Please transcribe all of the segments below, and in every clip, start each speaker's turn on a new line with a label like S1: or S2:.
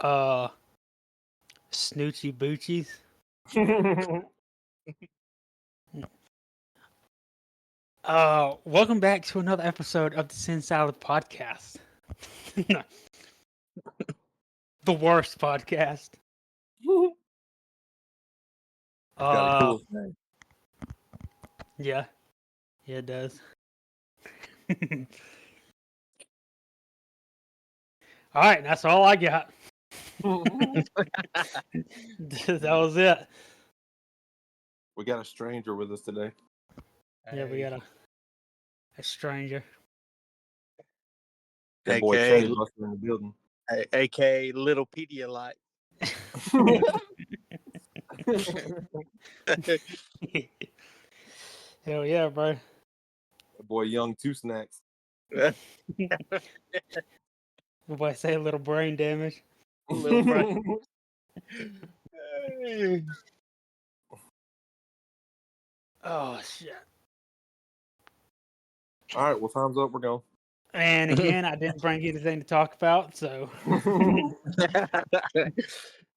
S1: Uh, Snoochie Boochies. Welcome back to another episode of the Sin Salad Podcast. The worst podcast.
S2: Got a cool name.
S1: Yeah, it does. All right, that's all I got. That was it.
S2: We got a stranger with us today.
S1: Yeah, we got a stranger.
S2: That boy
S3: AKA
S2: Chad busted in the building.
S3: AKA Little Pedialyte.
S1: Hell yeah, bro.
S2: That boy Young Two Snacks.
S1: Boy, say a little brain damage.
S3: Little brain.
S1: Oh shit.
S2: All right, well, time's up. We're going.
S1: And again, I didn't bring anything to talk about, so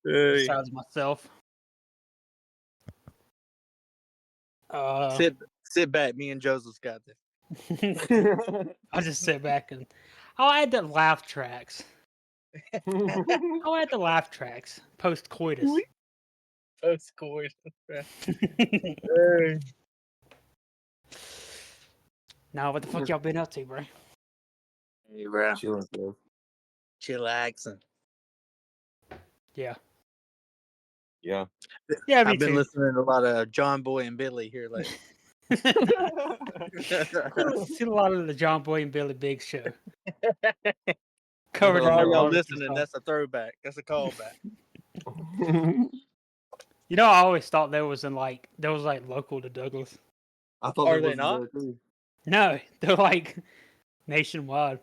S1: besides myself.
S3: Sit back. Me and Joseph got this.
S1: I'll just sit back and I'll add the laugh tracks. I'll add the laugh tracks post coitus.
S3: Post coitus.
S1: Now, what the fuck y'all been up to, bro?
S3: Hey, bro.
S2: Chilling, bro.
S3: Chillaxing.
S1: Yeah.
S2: Yeah.
S1: Yeah, me
S3: I've been
S1: too.
S3: listening to a lot of John Boy and Billy here lately.
S1: Seen a lot of the John Boy and Billy Big show. Covered
S3: For
S1: in
S3: all
S1: their
S3: y'all
S1: barbecue
S3: listening,
S1: sauce.
S3: that's a throwback. That's a callback.
S1: You know, I always thought there was local to Douglas.
S2: I thought
S3: Are
S2: that
S3: they
S2: was
S3: not?
S2: there too.
S1: No, they're like nationwide.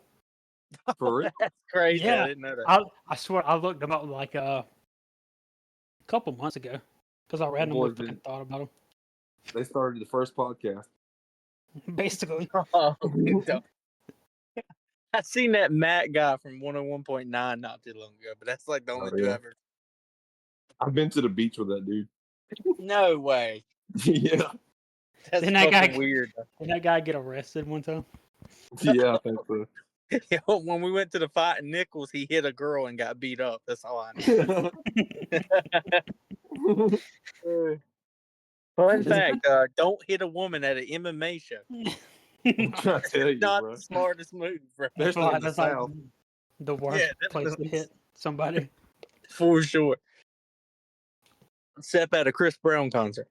S2: For real?
S3: That's crazy.
S1: Yeah.
S3: I didn't know that.
S1: I swear I looked them up like a couple months ago because I randomly
S2: Boys,
S1: fucking thought about
S2: They started the first podcast.
S1: them. Basically,
S3: Oh, I seen that Matt guy from 101.9 not too long ago, but that's like the only two
S2: yeah.
S3: ever.
S2: I've been to the beach with that dude.
S3: No way.
S2: Yeah.
S3: That's
S1: Didn't that
S3: fucking
S1: guy-
S3: weird.
S1: did that guy get arrested one time?
S2: Yeah, I think so.
S3: When we went to the fight in Nichols, he hit a girl and got beat up. That's all I know. Fun fact: don't hit a woman at an MMA show.
S2: I'm trying to tell you,
S3: Not
S2: bro.
S3: the smartest move, bro.
S2: Especially in the
S1: That's like
S2: South.
S1: the worst
S3: Yeah,
S1: place to
S3: definitely.
S1: hit somebody.
S3: For sure. Except at a Chris Brown concert.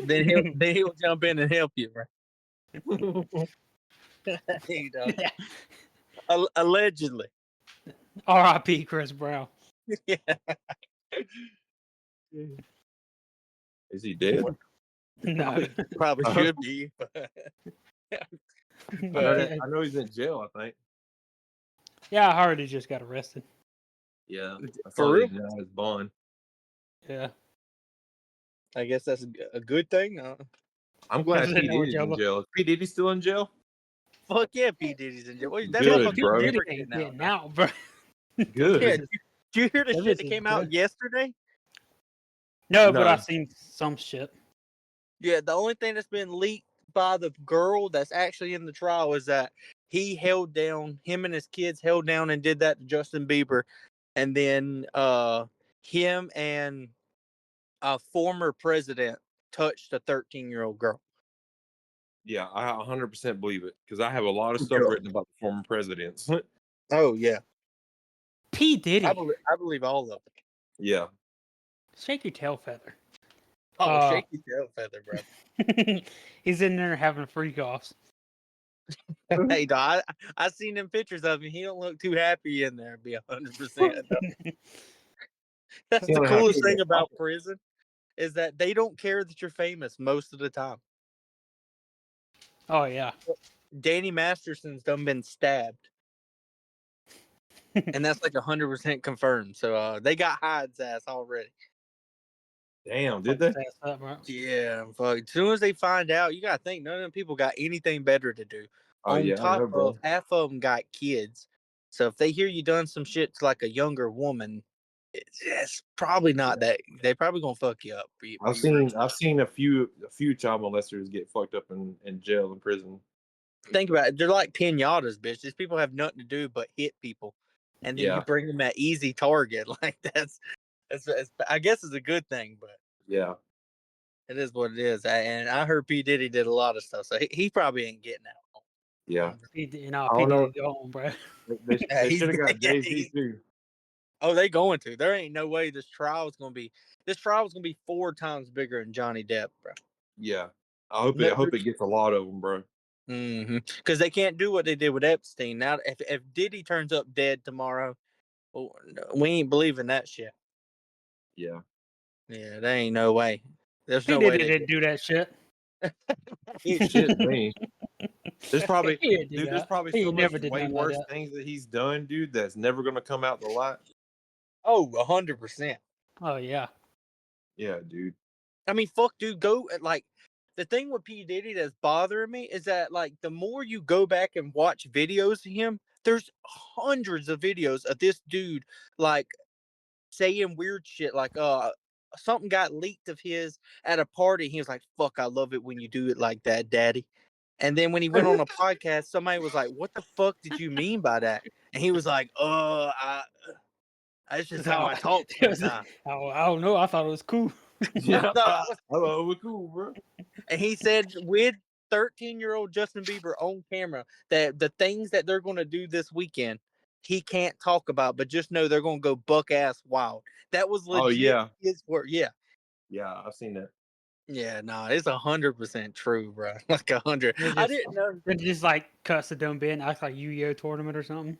S3: then he'll jump in and help you, bro. He does. Allegedly.
S1: R.I.P. Chris Brown.
S3: Yeah.
S2: Is he dead?
S1: No,
S3: Probably should be. But
S2: I know he's in jail, I think.
S1: yeah, I heard he just got arrested.
S2: Yeah. I
S3: For
S2: saw
S3: real?
S2: he denied his bond.
S1: Yeah,
S3: I guess that's a good thing.
S2: I'm glad
S1: President
S2: P. Diddy's in
S1: Ojala.
S2: jail. Is P. Diddy still in jail?
S3: Fuck yeah, P. Diddy's in jail. That's
S2: Good,
S3: fucking
S2: bro.
S3: different
S1: Ain't
S3: now.
S1: getting out, bro.
S2: Good.
S3: Yeah, did you hear the shit that
S1: Everything,
S3: came
S1: bro.
S3: out yesterday?
S1: No, but
S2: No.
S1: I've seen some shit.
S3: Yeah, the only thing that's been leaked by the girl that's actually in the trial is that him and his kids held down and did that to Justin Bieber, and then him and a former president touched a 13-year-old girl.
S2: Yeah, I 100% believe it because I have a lot of stuff
S3: Sure.
S2: written about the former presidents.
S3: Oh yeah,
S1: P. Diddy,
S3: I believe all of it.
S2: Yeah.
S1: shake your tail feather.
S3: Oh, shake your tail feather, bro.
S1: He's in there having freak offs.
S3: Hey, dog, I seen them pictures of him. He don't look too happy in there. Be 100%. That's
S2: He
S3: the
S2: don't have
S3: coolest
S2: to
S3: thing
S2: go
S3: about
S2: fuck it.
S3: prison is that they don't care that you're famous most of the time.
S1: Oh yeah.
S3: Danny Masterson's done been stabbed, and that's like 100% confirmed. So they got Hyde's ass already.
S2: Damn, did they?
S1: Fuck his ass up, bro.
S3: Yeah, fuck. As soon as they find out, you gotta think none of them people got anything better to do.
S2: Oh,
S3: On
S2: yeah, I
S3: top
S2: know, bro.
S3: of half of them got kids, So if they hear you done some shit to like a younger woman, it's probably not that. They probably gonna fuck you up.
S2: I've seen a few child molesters get fucked up in jail and prison.
S3: Think about it. They're like pinatas, bitch. These people have nothing to do but hit people, and then you
S2: Yeah.
S3: bring them at easy target. Like that's I guess it's a good thing, but
S2: Yeah.
S3: it is what it is. And I heard P Diddy did a lot of stuff, so he probably ain't getting out.
S2: Yeah.
S1: P
S2: I don't
S1: Diddy
S2: know.
S1: go home, bro.
S2: They
S3: Yeah, he's-
S2: should have got
S3: yeah,
S2: Jay-Z too.
S3: Oh, they going to. There ain't no way this trial is gonna be. This trial is gonna be 4 times bigger than Johnny Depp, bro.
S2: Yeah. I hope it gets a lot of them, bro.
S3: Because they can't do what they did with Epstein. Now, if Diddy turns up dead tomorrow, oh, no, we ain't believing that shit.
S2: Yeah.
S3: Yeah, there ain't no way. There's
S1: P
S3: no way
S1: Diddy
S3: they
S1: didn't do that shit.
S2: Shit, man. There's probably
S1: He didn't do
S2: dude. There's
S1: that.
S2: probably
S1: He
S2: so much
S1: never did
S2: way
S1: nothing like
S2: worse
S1: that.
S2: things that he's done, dude. That's never gonna come out the light.
S3: Oh, 100%.
S1: Oh yeah.
S2: Yeah, dude.
S3: I mean, fuck, dude. Go like the thing with P Diddy that's bothering me is that like the more you go back and watch videos of him, there's hundreds of videos of this dude like saying weird shit like something got leaked of his at a party. He was like, "Fuck, I love it when you do it like that, daddy." And then when he went on a podcast, somebody was like, "What the fuck did you mean by that?" And he was like, that's just how I talk sometimes."
S1: I don't know. I thought it was cool.
S2: Yeah.
S3: No, I was-
S2: Hello, we're cool, bro.
S3: And he said with 13-year-old Justin Bieber on camera that the things that they're going to do this weekend, he can't talk about, but just know they're going to go buck ass wild. That was legit.
S2: Oh yeah.
S3: His word. Yeah.
S2: Yeah, I've seen that.
S3: Yeah, no, it's 100% true, bro. Like 100.
S1: They
S3: I
S1: just,
S3: didn't know.
S1: they just like cuss the dumb bit and act like Yu-Gi-Oh tournament or something.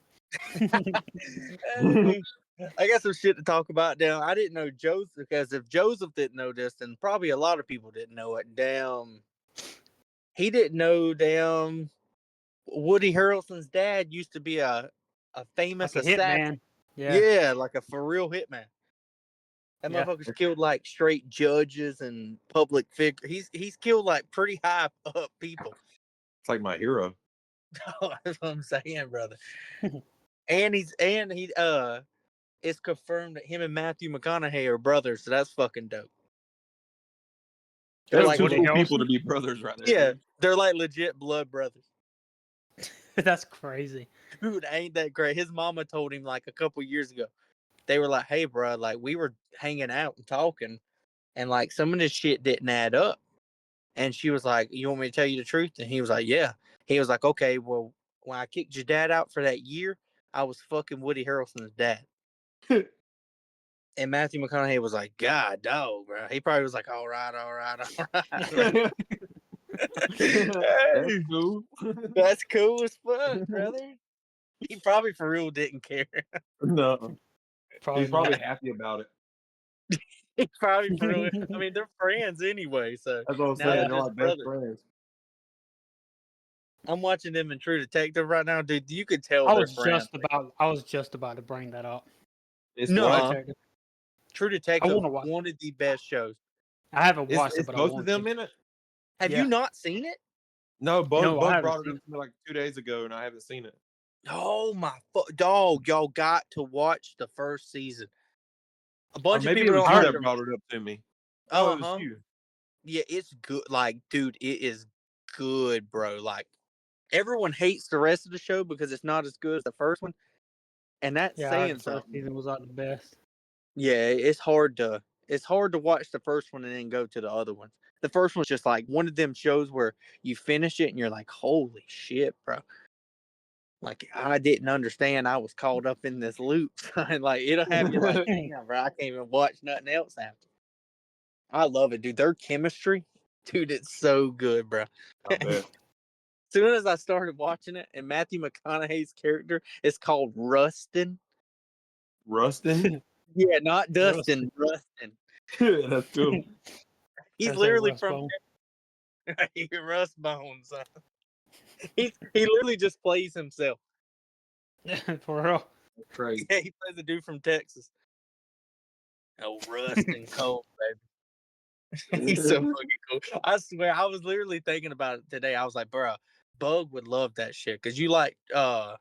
S3: I got some shit to talk about now. I didn't know Joseph because if Joseph didn't know this, then probably a lot of people didn't know it. Damn, he didn't know. Damn, Woody Harrelson's dad used to be a famous
S1: Like a
S3: assassin.
S1: hitman. Yeah.
S3: Yeah, like a for real hitman. That
S1: Yeah.
S3: motherfucker's killed like straight judges and public figure. He's killed like pretty high up people.
S2: It's like my hero.
S3: That's what I'm saying, brother. And he it's confirmed that him and Matthew McConaughey are brothers, so that's fucking dope. They're
S2: That's
S3: like
S2: two
S1: Woody
S2: cool
S1: Harrelson?
S2: people to be brothers right there.
S3: yeah,
S2: dude.
S3: they're like legit blood brothers.
S1: That's crazy.
S3: Dude, ain't that great? His mama told him like a couple years ago. They were like, "Hey, bro, like we were hanging out and talking, and like some of this shit didn't add up." And she was like, "You want me to tell you the truth?" And he was like, "Yeah." He was like, "Okay, well, when I kicked your dad out for that year, I was fucking Woody Harrelson's dad." And Matthew McConaughey was like, "God, dog, bro." He probably was like, "All right, all right, all right."
S2: That's cool.
S3: That's cool as fuck, brother. He probably for real didn't care.
S2: No,
S1: Probably
S2: he's probably
S1: not.
S2: happy about it.
S3: He probably for real. I mean, they're friends anyway, so
S2: That's what I'm
S3: now
S2: saying.
S3: they're
S2: They're
S3: just
S2: like best
S3: brothers.
S2: friends.
S3: I'm watching them in True Detective right now, dude. You could tell
S1: I
S3: they're
S1: was
S3: friends.
S1: just about to bring that up.
S2: It's
S3: No.
S2: what?
S1: Detective.
S3: True Detective
S1: wanna watch
S3: one of the best shows.
S1: I haven't watched it,
S2: It's
S1: but I
S2: both
S1: want
S2: of them
S1: to.
S2: in it.
S3: Have
S1: Yeah.
S3: you not seen it?
S2: No, both
S1: No, I haven't
S2: brought it
S1: seen
S2: up to me like 2 days ago, and I haven't seen it.
S3: Oh my dog! Y'all got to watch the first season. A bunch
S2: Or
S3: of
S2: maybe
S3: people
S2: it was
S3: don't
S2: you
S3: like
S2: that
S3: it.
S2: brought it up to me. Oh, it was
S3: Uh-huh.
S2: you.
S3: Yeah, it's good. Like, dude, it is good, bro. Like, everyone hates the rest of the show because it's not as good as the first one, and that's
S1: Yeah, I heard
S3: saying
S1: the first
S3: something.
S1: season was like the best.
S3: Yeah, it's hard to watch the first one and then go to the other ones. The first one's just like one of them shows where you finish it and you're like, holy shit, bro. Like, I didn't understand I was caught up in this loop. And like, it'll have you like, damn, bro, I can't even watch nothing else after. I love it, dude. Their chemistry, dude, it's so good, bro.
S2: I bet.
S3: As soon as I started watching it, and Matthew McConaughey's character is called Rustin.
S2: Rustin?
S3: Yeah, not Dustin, Rustin.
S2: That's cool.
S3: He's
S1: That's
S3: literally
S1: Rust
S3: from
S1: Bone.
S3: Rust Bones. He literally just plays himself.
S1: For real.
S2: Crazy.
S3: Yeah, he plays a dude from Texas. Oh, Rustin Cole, baby. He's so fucking cool. I swear, I was literally thinking about it today. I was like, bro, Bug would love that shit because you like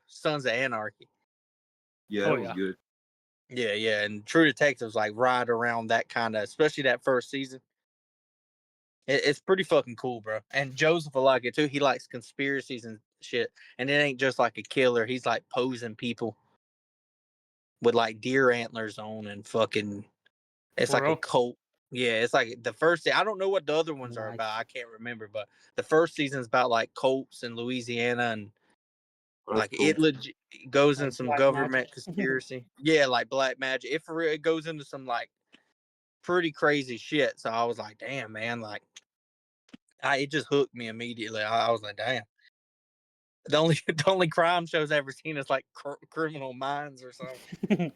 S3: Sons of Anarchy.
S2: Yeah,
S1: Oh,
S2: that was
S1: yeah.
S2: good.
S3: Yeah, and True Detective's like right around that kind of, especially that first season. It's pretty fucking cool, bro. And Joseph will like it too. He likes conspiracies and shit, and it ain't just like a killer. He's like posing people with like deer antlers on and fucking. It's
S1: For
S3: like a
S1: real?
S3: cult. Yeah, it's like the first. I don't know what the other ones are
S1: Nice.
S3: about. I can't remember, but the first season's about like cults in Louisiana and
S2: Oh, that's
S3: like
S2: cool.
S3: it legit goes in
S1: Like
S3: some
S1: black
S3: government
S1: magic.
S3: conspiracy. Yeah, like black magic. It for real, it goes into some like pretty crazy shit. So I was like, damn, man, like it just hooked me immediately. I was like, damn. The only crime shows I've ever seen is like Criminal Minds or something.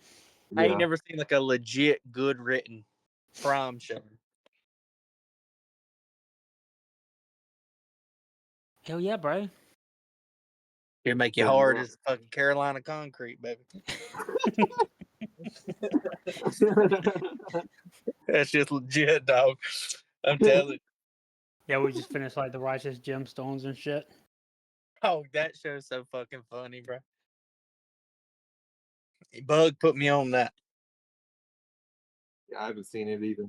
S3: I ain't
S2: Yeah.
S3: never seen like a legit good written crime show.
S1: Hell yeah, bro.
S3: It'll make you
S2: Yeah,
S3: hard
S2: yeah.
S3: as fucking Carolina concrete, baby. That's just legit, dog. I'm telling you.
S1: Yeah, we just finished like the Righteous Gemstones and shit.
S3: Oh, that show's so fucking funny, bro. Bug put me on that.
S2: Yeah, I haven't seen it either.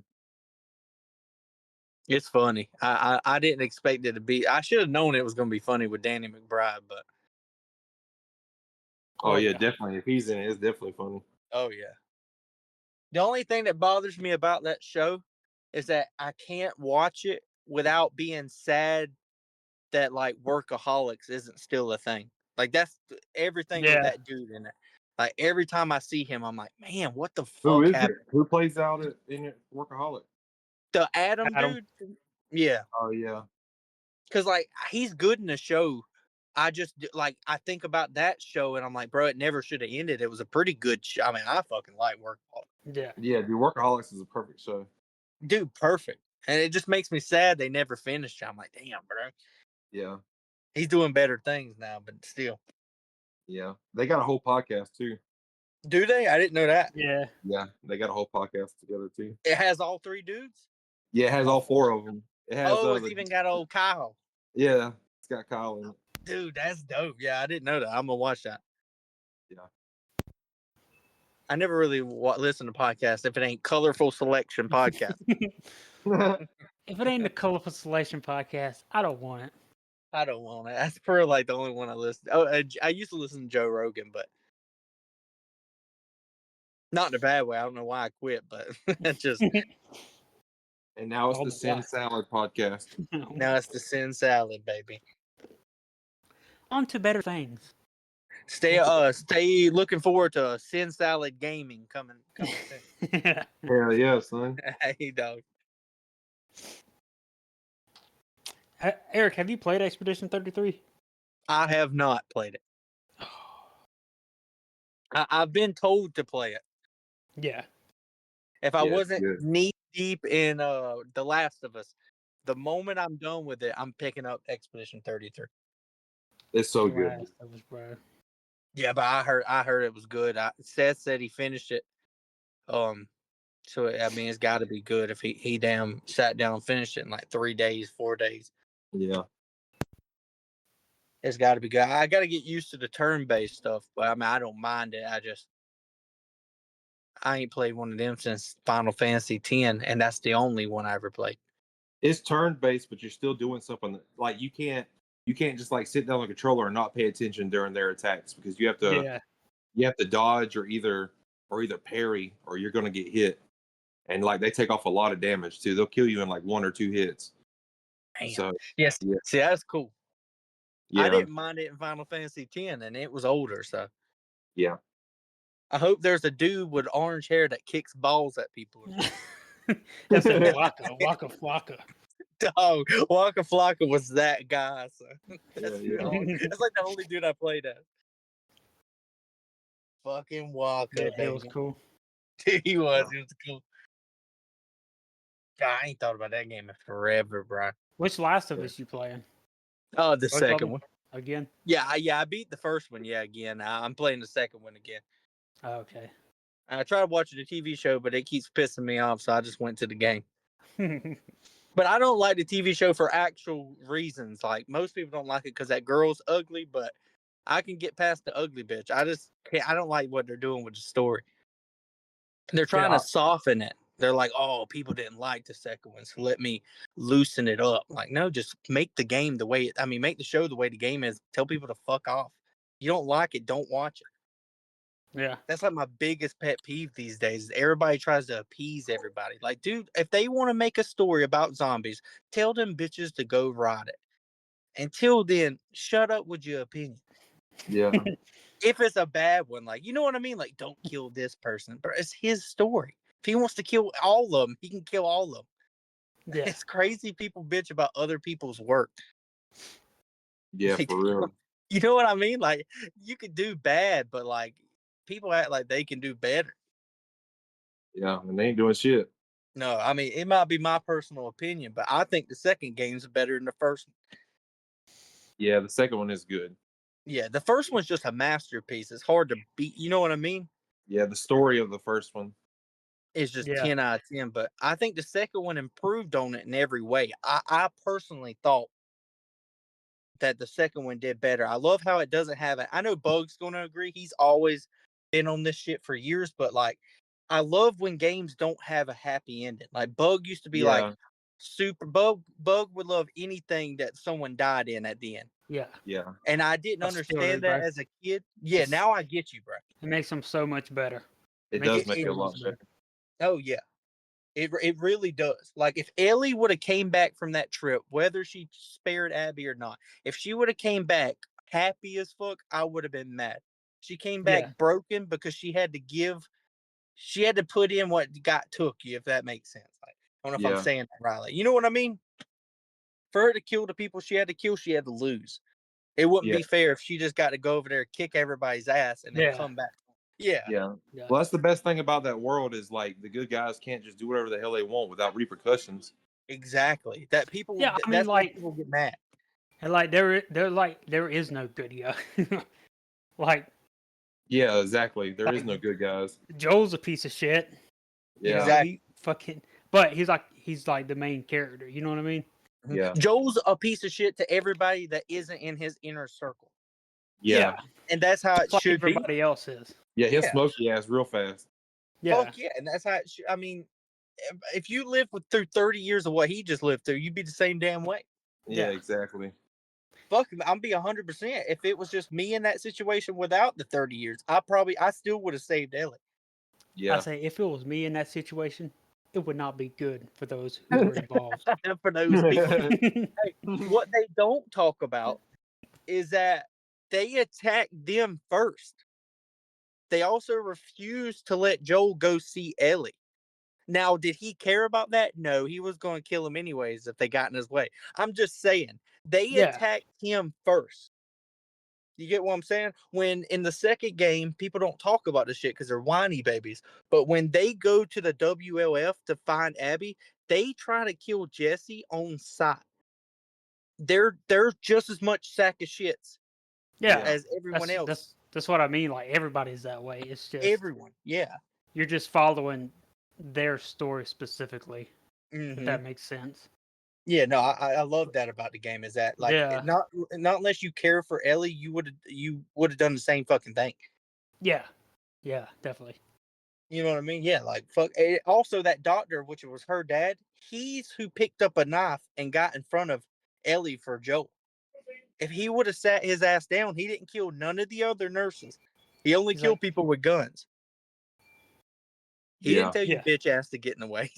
S3: It's funny. I didn't expect it to be. I should have known it was going to be funny with Danny McBride, but
S2: Oh, yeah,
S1: yeah.
S2: definitely. If he's in it, it's definitely funny.
S3: oh yeah. The only thing that bothers me about that show is that I can't watch it without being sad that like Workaholics isn't still a thing. Like that's everything with
S1: Yeah.
S3: that dude in it. Like every time I see him, I'm like, man, what the
S2: Who
S3: fuck
S2: is it?
S3: happened?
S2: Who plays out in it? Workaholic.
S3: The Adam
S1: Adam.
S3: dude? Yeah.
S2: Oh, yeah.
S3: Cause like he's good in the show. I just like I think about that show and I'm like, bro, it never should have ended. It was a pretty good show. I mean, I fucking like Workaholics.
S1: Yeah.
S2: Yeah, dude, Workaholics is a perfect show.
S3: Dude, perfect. And it just makes me sad they never finished. I'm like, damn, bro.
S2: Yeah,
S3: He's doing better things now, but still.
S2: yeah. They got a whole podcast too.
S3: Do they? I didn't know that.
S1: Yeah.
S2: Yeah, they got a whole podcast together too.
S3: It has all three dudes.
S2: Yeah, it has all four of them. It has
S3: Oh, it's even got old Kyle.
S2: yeah, it's got Kyle in it.
S3: Dude, that's dope. Yeah, I didn't know that. I'm gonna watch that.
S2: Yeah.
S3: I never really listen to podcasts if it ain't Colorful Selection podcast.
S1: If it ain't the Colorful Selection podcast, I don't want it.
S3: I don't want it. That's for like the only one I listen. Oh, I used to listen to Joe Rogan, but not in a bad way. I don't know why I quit, but it just
S2: And now it's
S1: Oh
S2: the
S1: my
S2: Sin
S1: God.
S2: Salad podcast.
S3: now it's the Sin Salad, baby.
S1: On to better things.
S3: Stay looking forward to Sin Salad Gaming coming soon.
S2: Hell yeah, son.
S3: Hey, dog.
S1: Eric, have you played Expedition 33?
S3: I have not played it. I've been told to play it.
S1: Yeah.
S3: If I
S2: Yeah, it's
S3: wasn't
S2: good.
S3: knee deep in The Last of Us, the moment I'm done with it, I'm picking up Expedition 33.
S2: It's so good.
S1: Last of Us, bro.
S3: Yeah, but I heard it was good. Seth said he finished it. So I mean, it's got to be good if he damn sat down and finished it in like 3 days, 4 days.
S2: Yeah.
S3: It's got to be good. I got to get used to the turn-based stuff, but I mean, I don't mind it. I ain't played one of them since Final Fantasy X, and that's the only one I ever played.
S2: It's turn based, but you're still doing something like you can't just like sit down on the controller and not pay attention during their attacks because you have to dodge or either parry or you're gonna get hit. And like they take off a lot of damage too. They'll kill you in like 1 or 2 hits.
S3: Damn.
S2: So
S3: Yes,
S2: yeah.
S3: see, that's cool.
S2: Yeah.
S3: I didn't mind it in Final Fantasy X, and it was older, so
S2: Yeah.
S3: I hope there's a dude with orange hair that kicks balls at people.
S1: That's a Waka Flocka.
S3: Dog, Waka Flocka was that guy. So that's,
S2: Yeah.
S3: that's like the only dude I played as. Fucking Waka,
S1: It was
S3: baby.
S1: cool.
S3: He was cool. God, I ain't thought about that game in forever, bro.
S1: Which Last of Us you playing?
S3: Oh, the
S1: Both of
S3: second
S1: them?
S3: one.
S1: Again?
S3: Yeah, I beat the first one. Yeah, again. I'm playing the second one again.
S1: Oh, okay.
S3: I tried watching the TV show, but it keeps pissing me off, so I just went to the game. But I don't like the TV show for actual reasons. Like most people don't like it because that girl's ugly, but I can get past the ugly bitch. I just can't. I don't like what they're doing with the story. They're trying to soften it. They're like, oh, people didn't like the second one, so let me loosen it up. Like, no, just make the game the way. Make the show the way the game is. Tell people to fuck off. You don't like it, don't watch it.
S1: Yeah.
S3: That's like my biggest pet peeve these days. Is everybody tries to appease everybody. Like, dude, if they want to make a story about zombies, tell them bitches to go write it. Until then, shut up with your opinion.
S2: Yeah.
S3: If it's a bad one, like, you know what I mean? Like, don't kill this person. But it's his story. If he wants to kill all of them, he can kill all of them.
S1: Yeah.
S3: It's crazy people bitch about other people's work.
S2: Yeah,
S3: Like,
S2: for real.
S3: You know what I mean? Like, you could do bad, but like, people act like they can do better.
S2: Yeah, and they ain't doing shit.
S3: No, I mean, it might be my personal opinion, but I think the second game's better than the first one.
S2: Yeah, the second one is good.
S3: Yeah, the first one's just a masterpiece. It's hard to beat. You know what I mean?
S2: Yeah, the story of the first one.
S3: It's just 10 out of 10. But I think the second one improved on it in every way. I personally thought that the second one did better. I love how it doesn't have it. I know Bug's going to agree. He's always been on this shit for years, but like, I love when games don't have a happy ending. Like Bug used to be like super Bug would love anything that someone died in at the end.
S1: Yeah.
S2: Yeah.
S3: And I didn't understand that as a kid. Yeah, now I get you, bro.
S1: It makes them so much better.
S2: It does make it a lot better.
S3: Oh yeah. It really does. Like if Ellie would have came back from that trip, whether she spared Abby or not, if she would have came back happy as fuck, I would have been mad. She came back broken because she had to put in what took you, if that makes sense. Like, I don't know if I'm saying that right. Like, you know what I mean? For her to kill the people she had to kill, she had to lose. It wouldn't be fair if she just got to go over there, kick everybody's ass, and then come back. Yeah.
S2: Well, that's the best thing about that world is like the good guys can't just do whatever the hell they want without repercussions.
S3: Exactly. That people.
S1: Yeah, I mean,
S3: that's
S1: like,
S3: why people get mad.
S1: And like there is no good guy. Like.
S2: Yeah, exactly. There is no good guys.
S1: Joel's a piece of shit.
S2: Yeah.
S3: Exactly.
S1: But he's like the main character. You know what I mean?
S2: Yeah.
S3: Joel's a piece of shit to everybody that isn't in his inner circle.
S2: Yeah.
S3: And that's how it should be.
S1: Everybody else is.
S2: Yeah, he'll smoke your ass real fast.
S1: Yeah.
S3: Fuck yeah. And that's how it should. I mean, if you live through 30 years of what he just lived through, you'd be the same damn way.
S2: Yeah, exactly.
S3: Fuck him. I'm be 100%. If it was just me in that situation without the 30 years, I still would have saved Ellie.
S2: Yeah.
S1: I say if it was me in that situation, it would not be good for those who were involved.
S3: For those people. Hey, what they don't talk about is that they attacked them first. They also refused to let Joel go see Ellie. Now, did he care about that? No, he was going to kill him anyways if they got in his way. I'm just saying, they attacked him first. You get what I'm saying? When in the second game, people don't talk about this shit because they're whiny babies. But when they go to the WLF to find Abby, they try to kill Jesse on sight. They're just as much sack of shits as everyone else.
S1: That's what I mean. Like everybody's that way. It's just
S3: everyone. Yeah.
S1: You're just following their story specifically. If that makes sense.
S3: Yeah, no, I love that about the game. Is that like not unless you care for Ellie, you would have done the same fucking thing.
S1: Yeah, definitely.
S3: You know what I mean? Yeah, like fuck. Also, that doctor, which was her dad, he's who picked up a knife and got in front of Ellie for Joel. If he would have sat his ass down, he didn't kill none of the other nurses. He only killed people with guns. He didn't tell you bitch ass to get in the way.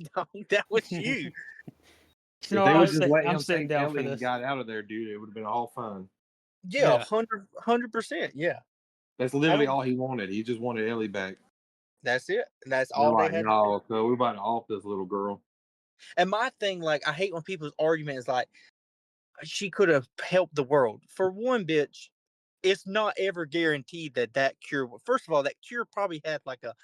S3: That was you.
S2: If they would just let him take Ellie and got out of there, dude, it would have been all fun.
S3: Yeah, 100%. Yeah.
S2: That's literally all he wanted. He just wanted Ellie back.
S3: That's it. And that's all they had.
S2: No, so we're about to off this little girl.
S3: And my thing, like, I hate when people's argument is like, she could have helped the world. For one, bitch, it's not ever guaranteed that cure. First of all, that cure probably had like a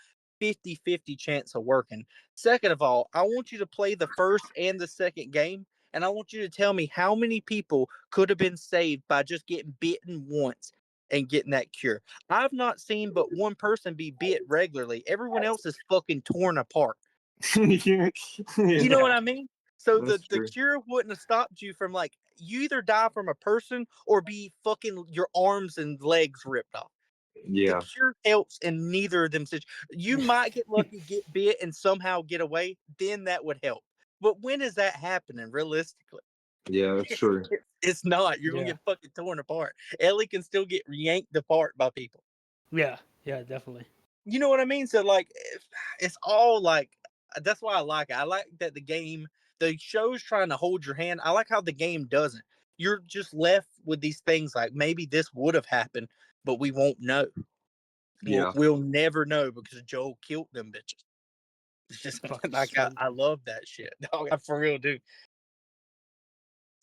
S3: 50-50 chance of working. Second of all, I want you to play the first and the second game, and I want you to tell me how many people could have been saved by just getting bitten once and getting that cure. I've not seen but one person be bit regularly. Everyone else is fucking torn apart. You know what I mean? So the cure wouldn't have stopped you from like you either die from a person or be fucking your arms and legs ripped off.
S2: Yeah.
S3: The cure helps in neither of them situations. You might get lucky, get bit, and somehow get away. Then that would help. But when is that happening realistically?
S2: Yeah, that's true.
S3: It's not. You're gonna get fucking torn apart. Ellie can still get yanked apart by people.
S1: Yeah, definitely.
S3: You know what I mean? So like, it's all like. That's why I like it. I like that the show's trying to hold your hand. I like how the game doesn't. You're just left with these things like maybe this would have happened, but we won't know.
S2: Yeah.
S3: We'll never know because Joel killed them bitches. It's just like I love that shit. Dog, I for real, dude.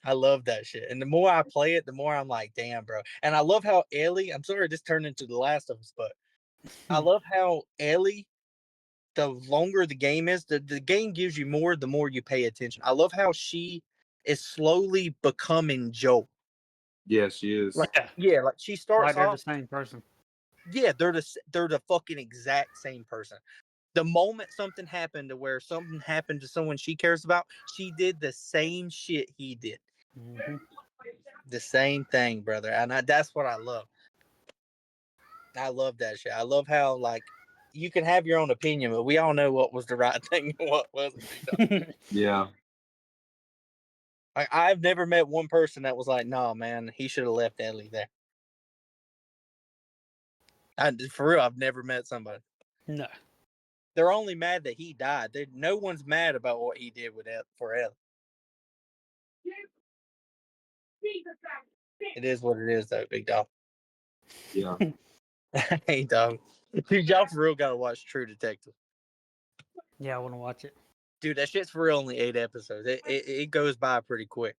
S3: I love that shit. And the more I play it, the more I'm like, damn, bro. And I love how Ellie, I'm sorry this turned into The Last of Us, but I love how Ellie, the longer the game is, the game gives you more the more you pay attention. I love how she is slowly becoming Joel.
S2: Yeah, she is.
S3: Like, yeah, like she starts
S1: they're
S3: off
S1: the same person.
S3: Yeah, they're the fucking exact same person. The moment something happened to someone she cares about, she did the same shit he did.
S1: Mm-hmm.
S3: The same thing, brother. And that's what I love. I love that shit. I love how, like, you can have your own opinion, but we all know what was the right thing and what wasn't.
S2: Yeah.
S3: I've never met one person that was like, no, man, he should have left Ellie there. For real, I've never met somebody.
S1: No.
S3: They're only mad that he died. No one's mad about what he did for Ellie. It is what it is, though, big dog.
S2: Yeah.
S3: Hey, dog. Dude, y'all for real gotta watch True Detective.
S1: Yeah, I want to watch it.
S3: Dude, that shit's for real only 8 episodes. It goes by pretty quick.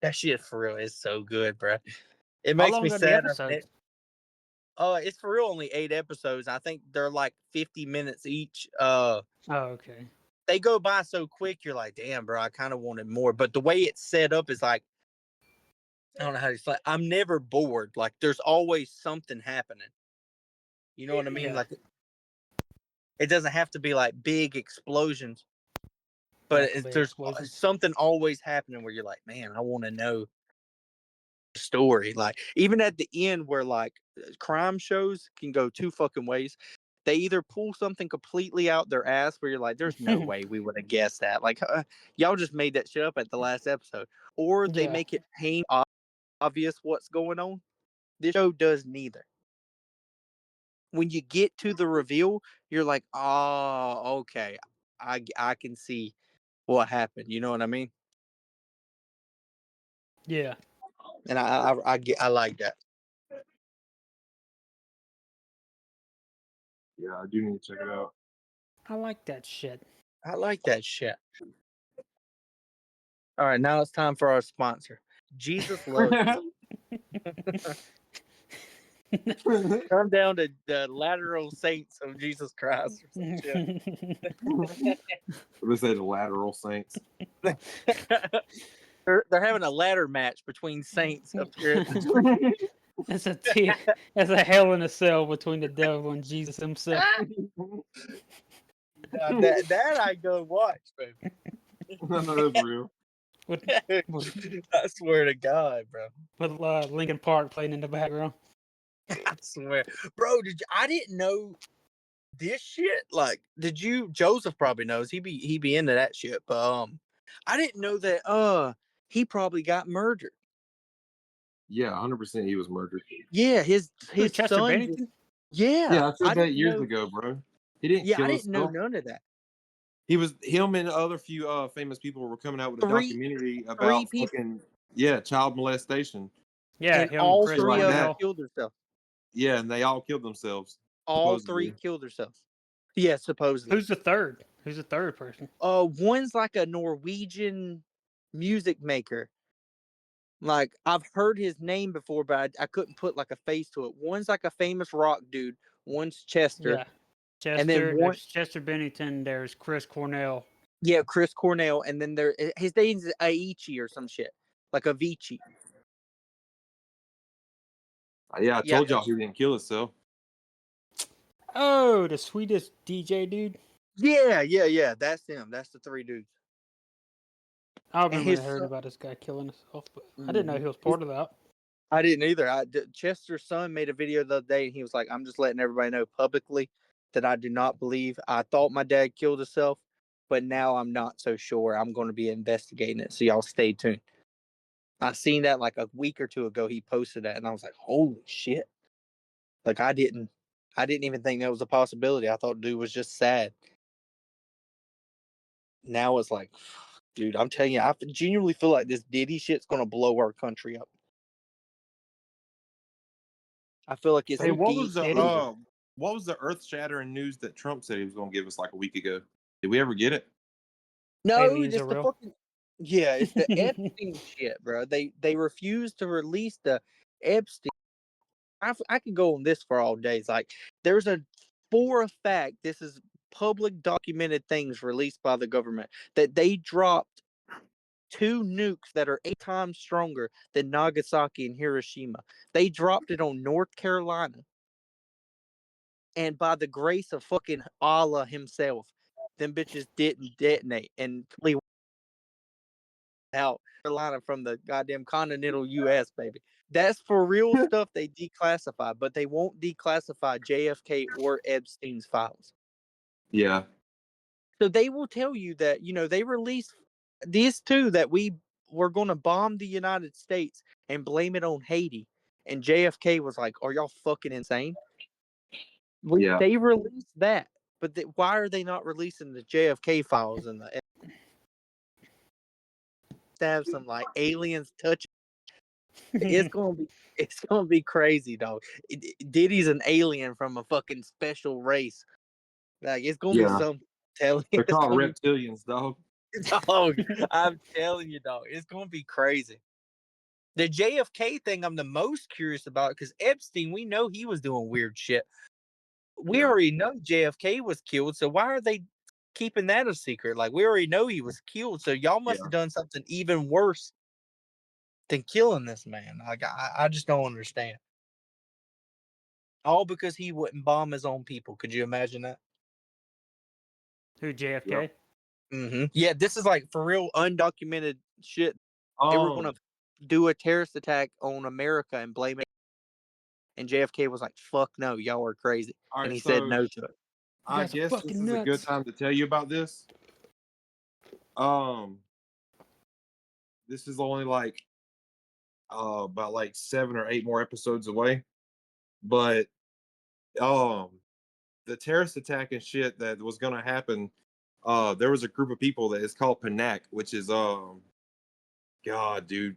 S3: That shit for real is so good, bro. It
S1: How
S3: makes
S1: long
S3: me
S1: are the
S3: sad.
S1: episodes?
S3: It's for real only 8 episodes. I think they're like 50 minutes each.
S1: Oh, okay.
S3: They go by so quick, you're like, damn, bro, I kind of wanted more. But the way it's set up is like, I don't know how to explain. I'm never bored. Like, there's always something happening. You know what I mean?
S1: Yeah.
S3: Like, it doesn't have to be like big explosions, but there's something always happening where you're like, man, I want to know the story. Like, even at the end where like crime shows can go two fucking ways. They either pull something completely out their ass where you're like, there's no way we would have guessed that. Like, y'all just made that shit up at the last episode. Or they make it pain obvious what's going on. This show does neither. When you get to the reveal, you're like, oh, okay. I can see what happened. You know what I mean?
S1: Yeah.
S3: And I like that.
S2: Yeah, I do need to check it out.
S1: I like that shit.
S3: I like that shit. All right, now it's time for our sponsor. Jesus loves you. Come down to the lateral saints of Jesus Christ or some shit.
S2: Let's say the lateral saints.
S3: They're having a ladder match between saints up here at the tree.
S1: It's a hell in a cell between the devil and Jesus himself.
S3: That I go watch, baby.
S2: That's real.
S3: I swear to God, bro.
S1: With Linkin Park playing in the background.
S3: I swear, bro. I didn't know this shit. Like, did you? Joseph probably knows. He be into that shit. But I didn't know that. He probably got murdered.
S2: Yeah, 100% he was murdered.
S3: Yeah, his
S1: Chester
S3: son.
S1: Bennington?
S2: Yeah, I said that years ago, bro. He didn't kill
S3: I
S2: himself.
S3: didn't know none of that.
S2: Him and other few famous people were coming out with a documentary about fucking child molestation.
S1: Yeah,
S3: and all
S1: Chris
S3: three of them
S1: Cornell.
S3: killed themselves.
S2: Yeah, and they all killed themselves.
S3: All
S2: supposedly.
S3: 3 killed themselves. Yeah, supposedly.
S1: Who's the third? Who's the third person?
S3: One's like a Norwegian music maker. Like, I've heard his name before, but I couldn't put like a face to it. One's like a famous rock dude. One's Chester.
S1: Yeah. Chester,
S3: and then
S1: there's Chester Bennington, there's Chris Cornell.
S3: Yeah, Chris Cornell, and then his name's Aichi or some shit. Like Avicii.
S2: Yeah, I told y'all he didn't kill himself.
S1: Oh, the sweetest DJ dude.
S3: Yeah. That's him. That's the 3 dudes.
S1: I
S3: And
S1: remember I
S3: his
S1: heard
S3: son,
S1: about this guy killing himself, but I didn't know he was part of that.
S3: I didn't either. Chester's son made a video the other day, and he was like, "I'm just letting everybody know publicly that I do not believe. I thought my dad killed himself, but now I'm not so sure. I'm going to be investigating it. So y'all stay tuned." I seen that like a week or two ago. He posted that, and I was like, "Holy shit!" Like I didn't even think that was a possibility. I thought dude was just sad. Now it's like, dude, I'm telling you, I genuinely feel like this Diddy shit's going to blow our country up. I feel like it's
S2: Hey, what
S3: deep.
S2: was the earth shattering news that Trump said he was going to give us like a week ago? Did we ever get it?
S3: No,
S1: Aliens
S3: it's
S1: are
S3: the
S1: real.
S3: fucking it's the Epstein shit, bro. They refused to release the Epstein. I could go on this for all days. Like, there's for a fact, this is public documented things released by the government that they dropped 2 nukes that are 8 times stronger than Nagasaki and Hiroshima. They dropped it on North Carolina, and by the grace of fucking Allah himself, them bitches didn't detonate and flee out Carolina from the goddamn continental U.S., baby. That's for real stuff they declassify, but they won't declassify JFK or Epstein's files.
S2: Yeah.
S3: So they will tell you that, they released these 2 that we were going to bomb the United States and blame it on Haiti. And JFK was like, "Are y'all fucking insane?"
S2: Yeah.
S3: They released that, but why are they not releasing the JFK files and the have some like aliens touch? It's gonna be crazy, dog. Diddy's an alien from a fucking special race. Like, it's gonna be
S2: Yeah.
S3: some. Telling you,
S2: They're
S3: it's
S2: called
S3: gonna be
S2: reptilians, dog.
S3: dog. I'm telling you, dog. It's gonna be crazy. The JFK thing, I'm the most curious about because Epstein, we know he was doing weird shit. We already know JFK was killed, so why are they keeping that a secret? Like, we already know he was killed, so y'all must have done something even worse than killing this man. Like, I just don't understand. All because he wouldn't bomb his own people. Could you imagine that?
S1: Who, JFK?
S2: Yep.
S3: Mm-hmm. Yeah, this is like for real undocumented shit. They were going to do a terrorist attack on America and blame it. And JFK was like, "Fuck no, y'all are crazy."
S2: All
S3: And
S2: right,
S3: he
S2: so
S3: said no to it.
S2: I guess this is a good time to tell you about this. This is only like about like 7 or 8 more episodes away. But the terrorist attack and shit that was gonna happen, there was a group of people that is called PNAC, which is God, dude.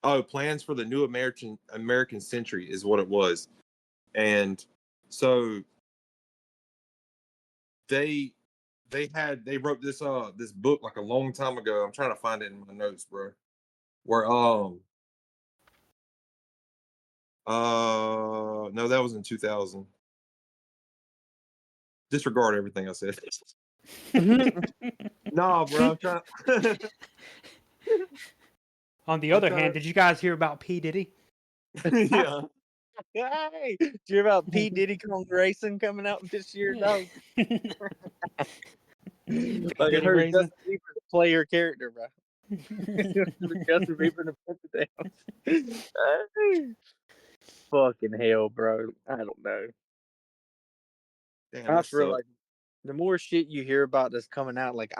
S2: Oh, Plans for the New American Century is what it was. And so they wrote this book like a long time ago. I'm trying to find it in my notes, bro. Where no, that was in 2000. Disregard everything I said. No, bro, I'm trying.
S1: On the other hand, did you guys hear about P. Diddy?
S2: Yeah.
S3: Hey, did you hear about P. Diddy Kong Racing coming out this year, dog? Like, I
S1: Diddy
S3: heard
S1: Racing.
S3: Justin Bieber to play your character, bro. Justin Bieber to put it down. Fucking hell, bro. I don't know.
S2: Damn,
S3: I feel like the more shit you hear about that's coming out, like,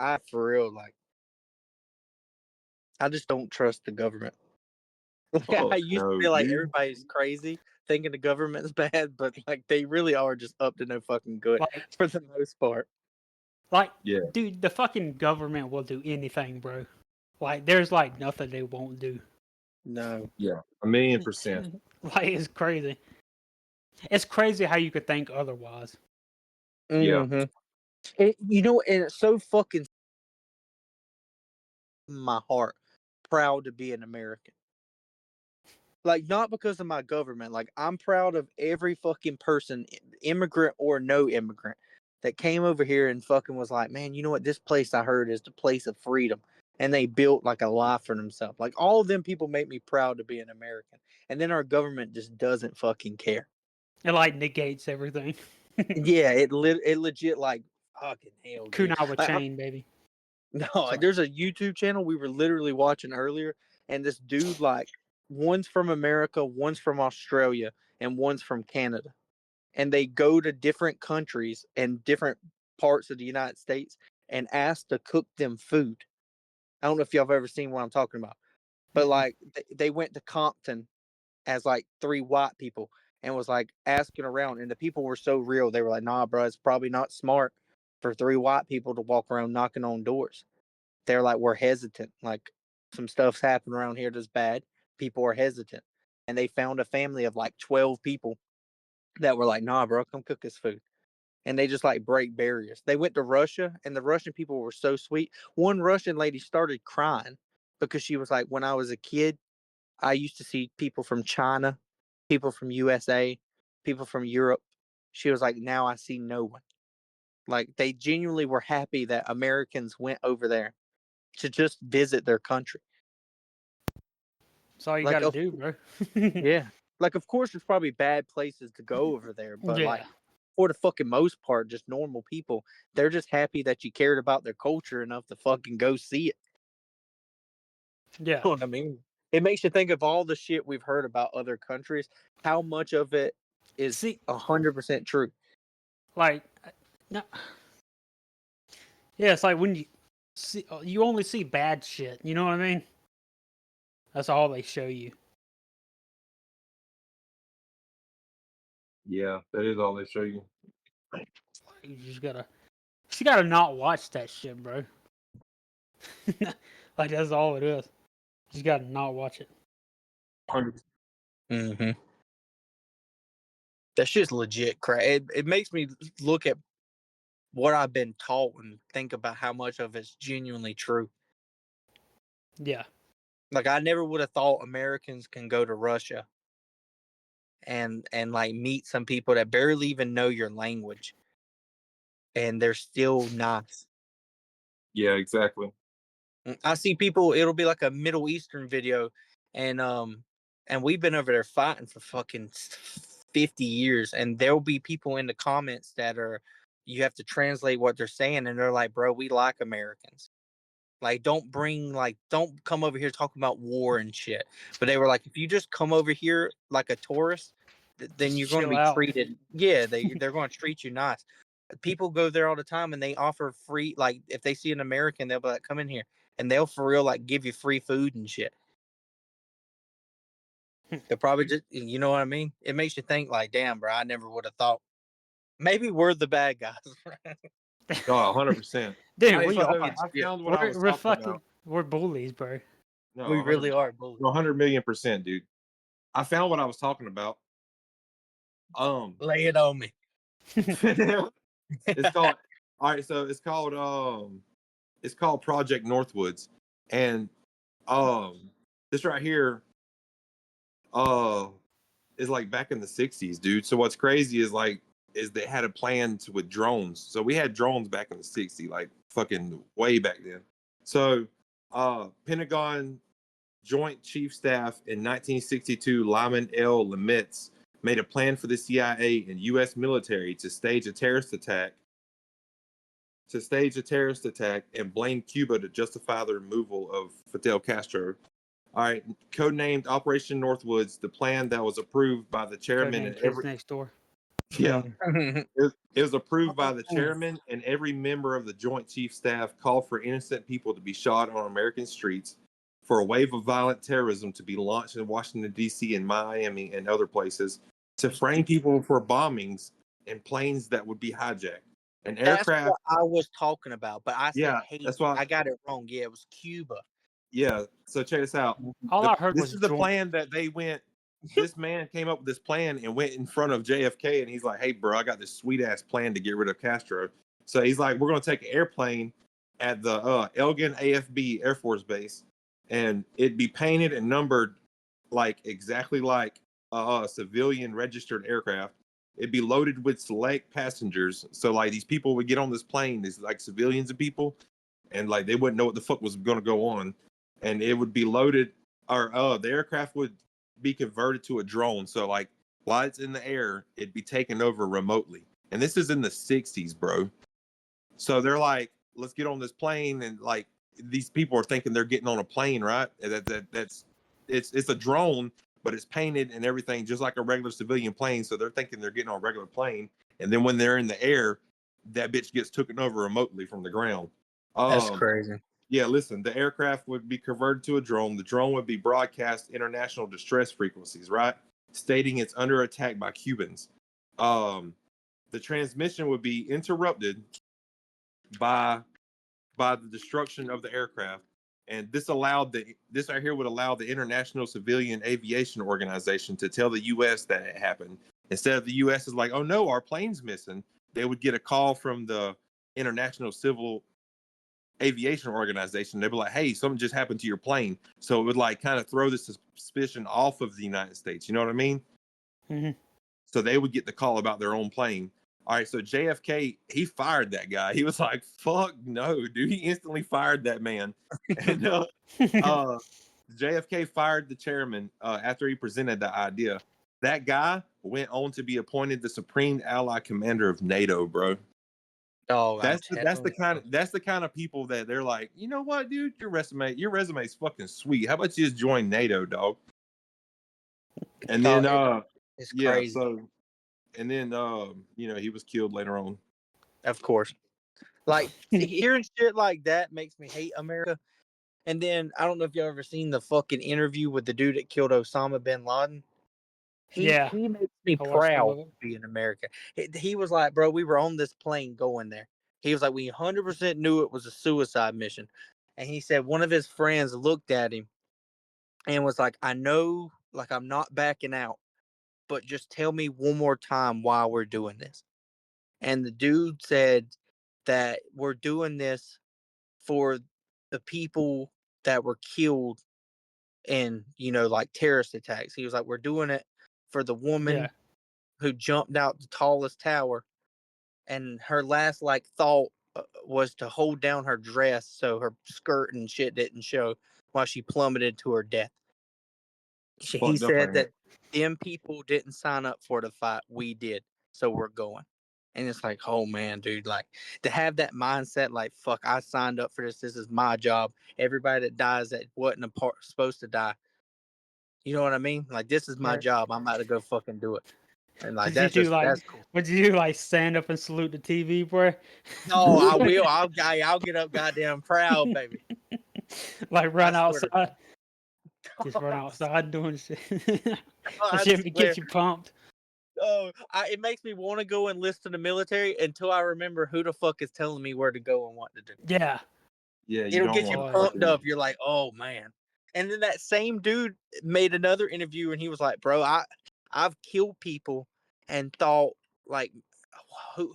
S3: I just don't trust the government. I used to feel like everybody's crazy thinking the government's bad, but like they really are just up to no fucking good for the most part.
S1: Like, dude, the fucking government will do anything, bro. Like, there's like nothing they won't do.
S3: No.
S2: Yeah, 1,000,000%.
S1: Like, it's crazy. It's crazy how you could think otherwise.
S2: Yeah.
S3: Mm-hmm. And it's so fucking my heart proud to be an American. Like, not because of my government. Like, I'm proud of every fucking person, immigrant or no immigrant, that came over here and fucking was like, "Man, you know what? This place I heard is the place of freedom." And they built like a life for themselves. Like, all of them people make me proud to be an American. And then our government just doesn't fucking care.
S1: It like negates everything.
S3: Yeah, it legit like fucking hell, dude.
S1: Kunai with chain, baby.
S3: No,
S1: Sorry.
S3: there's a YouTube channel we were literally watching earlier, and this dude, like, one's from America, one's from Australia, and one's from Canada. And they go to different countries and different parts of the United States and ask to cook them food. I don't know if y'all have ever seen what I'm talking about, but like they went to Compton as like 3 white people and was like asking around, and the people were so real. They were like, "Nah, bro, it's probably not smart for 3 white people to walk around knocking on doors." They're like, "We're hesitant. Like some stuff's happened around here that's bad. People are hesitant." And they found a family of like 12 people that were like, "Nah, bro, come cook us food." And they just like break barriers. They went to Russia, and the Russian people were so sweet. One Russian lady started crying because she was like, "When I was a kid, I used to see people from China, people from USA, people from Europe." She was like, "Now I see no one." Like they genuinely were happy that Americans went over there to just visit their country.
S1: That's all you got
S3: Like,
S1: to do, bro.
S3: yeah, like of course there's probably bad places to go over there, but
S1: Yeah.
S3: like for the fucking most part, just normal people, they're just happy that you cared about their culture enough to fucking go see it.
S1: Yeah.
S3: You know what I mean? It makes you think of all the shit we've heard about other countries, how much of it is
S1: See,
S3: 100% true.
S1: like, no, yeah, it's like when you only see bad shit. You know what I mean? That's all they show you.
S2: Yeah, that is all they show you.
S1: You just gotta not watch that shit, bro. Like that's all it is. You just gotta not watch it.
S2: 100%.
S3: Mm-hmm. That shit's legit crap. It makes me look at what I've been taught and think about how much of it's genuinely true.
S1: Yeah.
S3: Like I never would have thought Americans can go to Russia and like meet some people that barely even know your language and they're still nice.
S2: Yeah, exactly.
S3: I see people, it'll be like a Middle Eastern video, and we've been over there fighting for fucking 50 years, and there'll be people in the comments that are, you have to translate what they're saying, and they're like, "Bro, we like Americans. Like, don't come over here talking about war and shit." But they were like, if you just come over here like a tourist, then
S1: Just
S3: you're going to
S1: chill
S3: be
S1: out.
S3: treated. Yeah, they're going to treat you nice. People go there all the time, and they offer free. Like, if they see an American, they'll be like, "Come in here," and they'll for real like give you free food and shit. They're probably just, you know what I mean? It makes you think like, damn, bro, I never would have thought. Maybe we're the bad guys.
S2: Oh, 100%.
S1: Dude,
S2: Hey,
S1: we
S2: so
S1: are.
S2: I found what I was
S1: We're
S2: talking
S1: fucking
S2: about.
S1: we're bullies, bro.
S2: No,
S3: We
S2: 100,
S3: really are bullies.
S2: 100,000,000%, dude. I found what I was talking about.
S3: Lay it on me.
S2: It's called, all right, so it's called Project Northwoods. And this right here is like back in the 60s, dude. So what's crazy is they had a plan with drones. So we had drones back in the 60s, like fucking way back then. So Pentagon Joint Chief Staff in 1962, Lyman L. Lemitz made a plan for the CIA and U.S. military to stage a terrorist attack and blame Cuba to justify the removal of Fidel Castro. All right, codenamed Operation Northwoods, the plan that was approved by the chairman
S1: Codename
S2: and
S1: Kids Next Door.
S2: yeah, it was approved by the chairman, and every member of the Joint Chief Staff called for innocent people to be shot on American streets, for a wave of violent terrorism to be launched in Washington, D.C. and Miami and other places, to frame people for bombings and planes that would be hijacked. An
S3: That's
S2: aircraft.
S3: what I was talking about, but I said
S2: Yeah,
S3: Haiti.
S2: that's why.
S3: I got it wrong. Yeah, it was Cuba.
S2: Yeah, so check this out.
S1: All I heard
S2: This
S1: was
S2: is the
S1: joint.
S2: plan that they went. This man came up with this plan and went in front of JFK, and he's like, "Hey, bro, I got this sweet ass plan to get rid of Castro." So he's like, "We're gonna take an airplane at the Elgin AFB Air Force Base, and it'd be painted and numbered like exactly like a civilian registered aircraft. It'd be loaded with select passengers. So like these people would get on this plane, these like civilians and people, and like they wouldn't know what the fuck was gonna go on, and it would be loaded, or the aircraft would be converted to a drone. So like while it's in the air, it'd be taken over remotely. And this is in the 60s, bro. So they're like, let's get on this plane, and like these people are thinking they're getting on a plane, right? That's it's a drone, but it's painted and everything just like a regular civilian plane. So they're thinking they're getting on a regular plane, and then when they're in the air, that bitch gets taken over remotely from the ground.
S3: That's crazy.
S2: Yeah, listen, the aircraft would be converted to a drone. The drone would be broadcast international distress frequencies, right? Stating it's under attack by Cubans. The transmission would be interrupted by the destruction of the aircraft. And this right here would allow the International Civilian Aviation Organization to tell the U.S. that it happened. Instead of the U.S. is like, oh no, our plane's missing, they would get a call from the International Civil Aviation Organization. They'd be like, hey, something just happened to your plane. So it would like kind of throw the suspicion off of the United States. You know what I mean?
S1: Mm-hmm.
S2: So they would get the call about their own plane. All right, so JFK, he fired that guy. He was like, fuck no, dude. He instantly fired that man. And JFK fired the chairman after he presented the idea. That guy went on to be appointed the Supreme Allied Commander of NATO, bro.
S3: Oh,
S2: that's the kind of people that they're like, you know what, dude, your resume is fucking sweet. How about you just join NATO, dog? And then
S3: it's
S2: yeah,
S3: crazy.
S2: so and then you know, he was killed later on.
S3: Of course. Like hearing shit like that makes me hate America. And then I don't know if y'all ever seen the fucking interview with the dude that killed Osama bin Laden. He makes me proud to be in America. He was like, bro, we were on this plane going there. He was like, we 100% knew it was a suicide mission. And he said one of his friends looked at him and was like, I know, like, I'm not backing out, but just tell me one more time why we're doing this. And the dude said that we're doing this for the people that were killed in, you know, like terrorist attacks. He was like, we're doing it for the woman who jumped out the tallest tower, and her last like thought was to hold down her dress so her skirt and shit didn't show while she plummeted to her death. He said that them people didn't sign up for the fight, we did, so we're going. And it's like, oh man, dude, like to have that mindset, like, fuck, I signed up for this. This is my job. Everybody that dies that wasn't supposed to die. You know what I mean? Like, this is my job. I'm about to go fucking do it. And like, that's cool.
S1: Would you like stand up and salute the TV, bro?
S3: No, I will. I'll get up goddamn proud, baby.
S1: Like run outside. Just run outside doing shit. That shit gets you pumped.
S3: Oh, it makes me want to go enlist in the military until I remember who the fuck is telling me where to go and what to do.
S1: Yeah.
S2: Yeah.
S3: It'll get you pumped up. You're like, oh man. And then that same dude made another interview and he was like, bro, I've killed people and thought, like,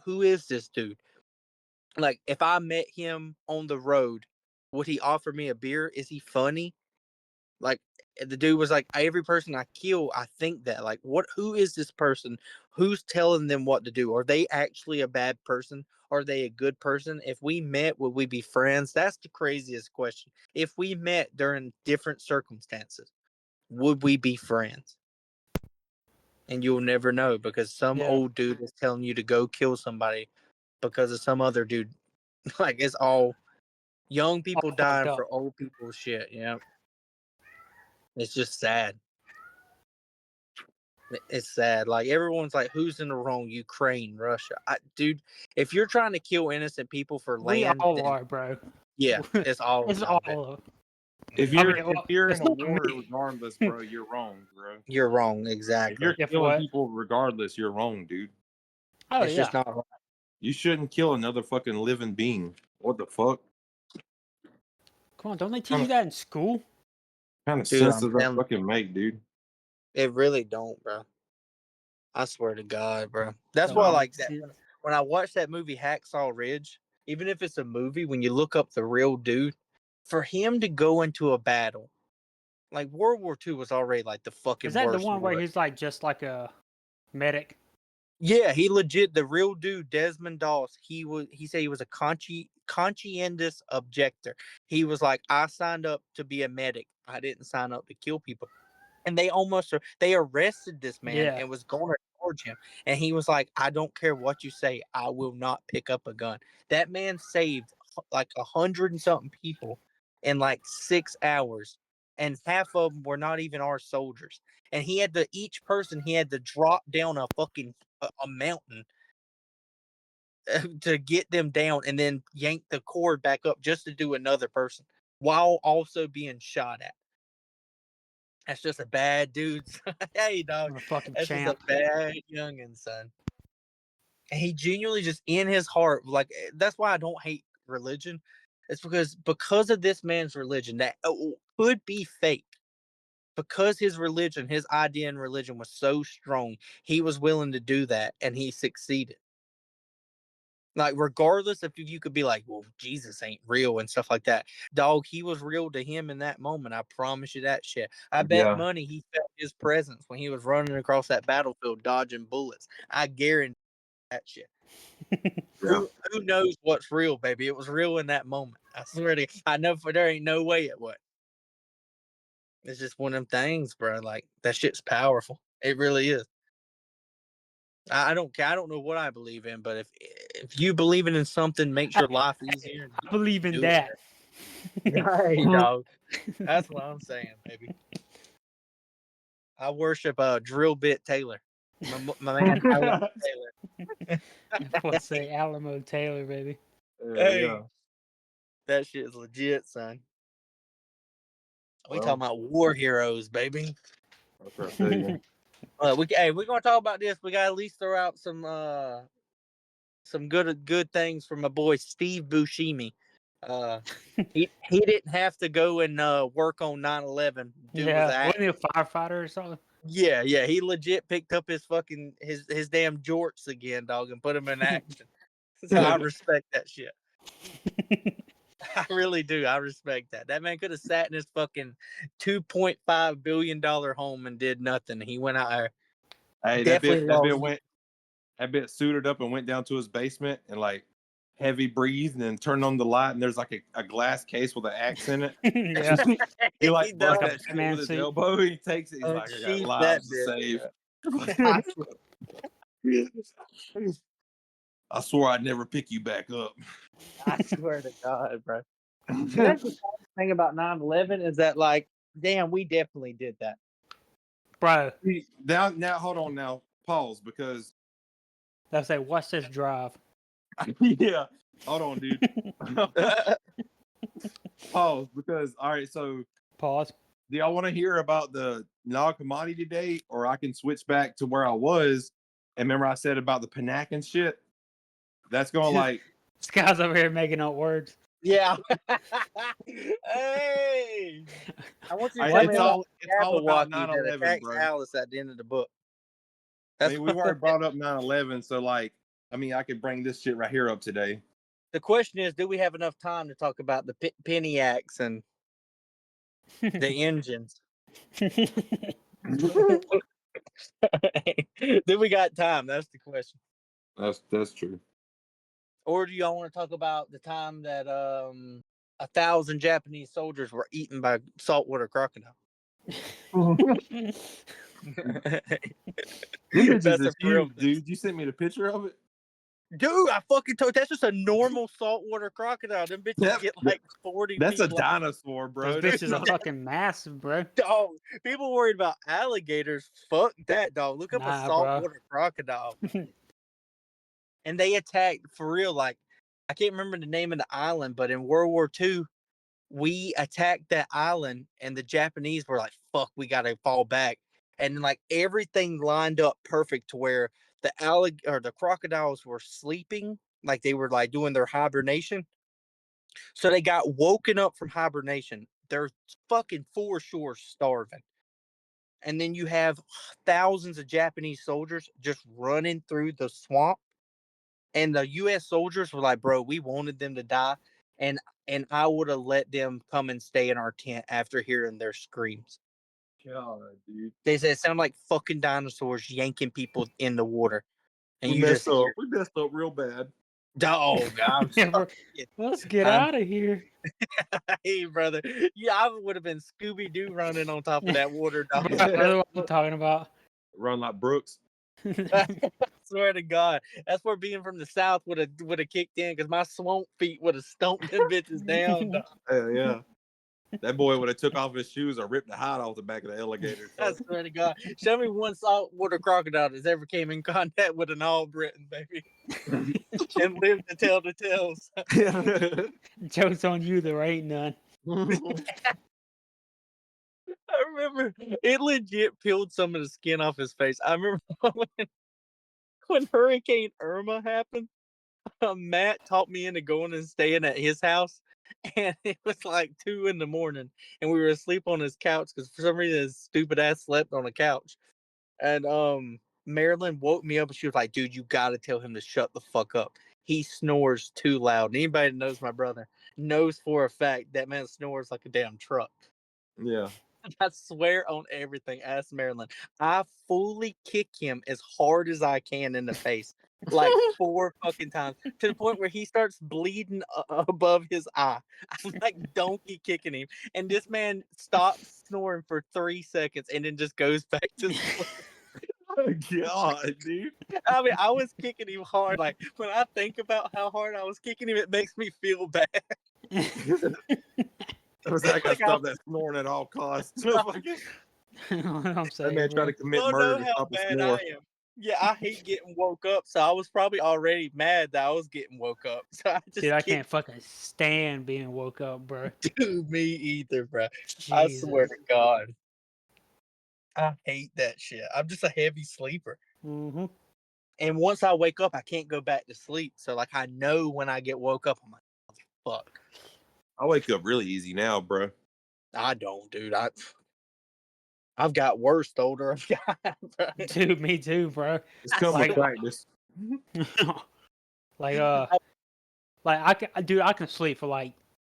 S3: who is this dude? Like, if I met him on the road, would he offer me a beer? Is he funny? Like, the dude was like, every person I kill, I think that, like, who is this person? Who's telling them what to do? Are they actually a bad person? Are they a good person? If we met, would we be friends? That's the craziest question. If we met during different circumstances, would we be friends? And you'll never know because some old dude is telling you to go kill somebody because of some other dude. Like, it's all young people dying for old people shit. Yeah. It's just sad. It's sad. Like, everyone's like, who's in the wrong? Ukraine, Russia. Dude, if you're trying to kill innocent people for land,
S1: we all are, bro.
S3: Yeah, it's all.
S1: It's all.
S2: If you're in a war regardless, bro, you're wrong, bro.
S3: You're wrong, exactly.
S2: If you're killing people regardless, you're wrong, dude.
S1: Oh,
S3: it's just not right.
S2: You shouldn't kill another fucking living being. What the fuck?
S1: Come on, don't they teach you that in school?
S2: Kind of sense does that fucking make, dude?
S3: It really don't, bro. I swear to God, bro. That's why, like, that when I watched that movie Hacksaw Ridge, even if it's a movie, when you look up the real dude, for him to go into a battle, like World War II was already like the fucking worst.
S1: Is that the one where he's like just like a medic?
S3: Yeah, he legit, the real dude, Desmond Doss, he said he was a conscientious objector. He was like, I signed up to be a medic. I didn't sign up to kill people. And they arrested this man and was going to charge him. And he was like, I don't care what you say. I will not pick up a gun. That man saved like 100 and something people in like 6 hours, and half of them were not even our soldiers. And each person he had to drop down a fucking a mountain to get them down, and then yank the cord back up just to do another person while also being shot at. That's just a bad dude. Hey, dog.
S1: What a fucking
S3: That's just a
S1: champ.
S3: bad youngin', son. And he genuinely just in his heart, like that's why I don't hate religion. It's because of this man's religion that could be fake. Because his religion, his idea in religion was so strong, he was willing to do that, and he succeeded. Like, regardless if you could be like, well, Jesus ain't real and stuff like that. Dog, he was real to him in that moment. I promise you that shit. I bet
S2: Yeah.
S3: money he felt his presence when he was running across that battlefield dodging bullets. I guarantee that shit.
S2: Yeah.
S3: Who knows what's real, baby? It was real in that moment. I swear to I know there ain't no way it was. It's just one of them things, bro. Like, that shit's powerful. It really is. I don't care. I don't know what I believe in, but if you believing in something makes your life easier,
S1: I believe in
S3: do
S1: that.
S3: it. Hey, dog. That's what I'm saying, baby. I worship Drill Bit Taylor. My man Alamo Taylor.
S1: Let's say Alamo Taylor, baby.
S3: Hey,
S2: Yeah.
S3: that shit is legit, son. We
S2: Well,
S3: talking about war heroes, baby.
S2: that's what I tell you.
S3: We're gonna talk about this. We gotta at least throw out some good things from my boy Steve Buscemi. He didn't have to go and work on 9/11. Dude was
S1: Yeah, wasn't he a firefighter or something?
S3: yeah. He legit picked up his fucking his damn jorts again, dog, and put them in action. So I respect that shit. I really do. I respect that. That man could have sat in his fucking $2.5 billion home and did nothing. He went out there.
S2: Hey, that bit suited up and went down to his basement and like heavy breathed and turned on the light, and there's like a glass case with an axe in it.
S1: Yeah.
S2: He like
S3: does.
S2: busts that shit with his elbow. He takes it. He's like, I got
S3: Unsheath
S2: lives to
S3: that
S2: save. I swore I'd never pick you back up.
S3: I swear to God, bro. That's the thing about 9/11 is that, like, damn, we definitely did that.
S1: Bro.
S2: Now, hold on now. Pause, because
S1: They'll say, what's this drive?
S2: yeah. Hold on, dude. Pause, because all right, so
S1: Pause.
S2: do y'all want to hear about the non-commodity day, or I can switch back to where I was? And remember I said about the Panac and shit? That's going like
S1: this guy's over here making up words.
S3: Yeah. Hey, I want you to
S2: it's all about 9/11,
S3: attacks
S2: bro.
S3: Alice at the end of the book.
S2: I mean, we've already brought up 9/11, so like, I mean, I could bring this shit right here up today.
S3: The question is, do we have enough time to talk about the penny axe and the engines? Do we got time? That's the question.
S2: That's true.
S3: Or do y'all want to talk about the time that 1,000 Japanese soldiers were eaten by saltwater crocodile?
S2: That's a huge, dude. You sent me the picture of it?
S3: Dude, I fucking told that's just a normal saltwater crocodile. Them bitches get like 40
S2: That's
S3: feet
S2: a dinosaur, bro.
S1: Those bitches are fucking massive, bro.
S3: Dog, people worried about alligators. Fuck that, dog. Look up a saltwater crocodile. And they attacked for real. Like, I can't remember the name of the island, but in World War II, we attacked that island, and the Japanese were like, fuck, we gotta fall back. And like everything lined up perfect to where the crocodiles were sleeping, like they were like doing their hibernation. So they got woken up from hibernation. They're fucking for sure starving. And then you have thousands of Japanese soldiers just running through the swamp. And the US soldiers were like, bro, we wanted them to die. And I would have let them come and stay in our tent after hearing their screams.
S2: God, dude.
S3: They said it sounded like fucking dinosaurs yanking people in the water. And
S2: we messed up real bad.
S3: Dog,
S1: let's get out of here.
S3: Hey, brother. Yeah, I would have been Scooby-Doo running on top of that water, dog.
S1: What are you talking about?
S2: Run like Brooks.
S3: I swear to God, that's where being from the South would have kicked in because my swamp feet would have stomped them bitches down.
S2: Hell yeah. That boy would have took off his shoes or ripped the hide off the back of the alligator.
S3: I swear to God, show me one saltwater crocodile that's ever came in contact with an all Briton, baby, and lived to tell the tales.
S1: Joke's on you, there ain't none.
S3: I remember it legit peeled some of the skin off his face. I remember when Hurricane Irma happened, Matt talked me into going and staying at his house. And it was like 2 a.m, and we were asleep on his couch because for some reason his stupid ass slept on a couch. And Marilyn woke me up and she was like, "Dude, you gotta tell him to shut the fuck up. He snores too loud." And anybody that knows my brother knows for a fact that man snores like a damn truck.
S2: Yeah.
S3: I swear on everything. Ask Marilyn. I fully kick him as hard as I can in the face, like 4 fucking times, to the point where he starts bleeding above his eye. I'm like donkey kicking him, and this man stops snoring for 3 seconds and then just goes back to sleep.
S2: Oh, God, dude.
S3: I mean, I was kicking him hard. Like when I think about how hard I was kicking him, it makes me feel bad.
S2: It was like I stop that snoring at all costs.
S1: I'm
S2: That
S1: saying,
S2: man tried to commit murder to
S3: How
S2: stop a
S3: bad
S2: snore.
S3: I am. Yeah, I hate getting woke up, so I was probably already mad that I was getting woke up. So I just
S1: dude, I can't fucking stand being woke up, bro.
S3: do me either, bro.
S1: Jesus.
S3: I swear to God, I hate that shit. I'm just a heavy sleeper,
S1: Mm-hmm.
S3: and once I wake up, I can't go back to sleep. So like, I know when I get woke up, I'm like, fuck.
S2: I wake up really easy now, bro.
S3: I don't, dude. I've got worse the older I've got, bro.
S1: Dude, me too, bro.
S2: It's come with practice.
S1: like I can sleep for like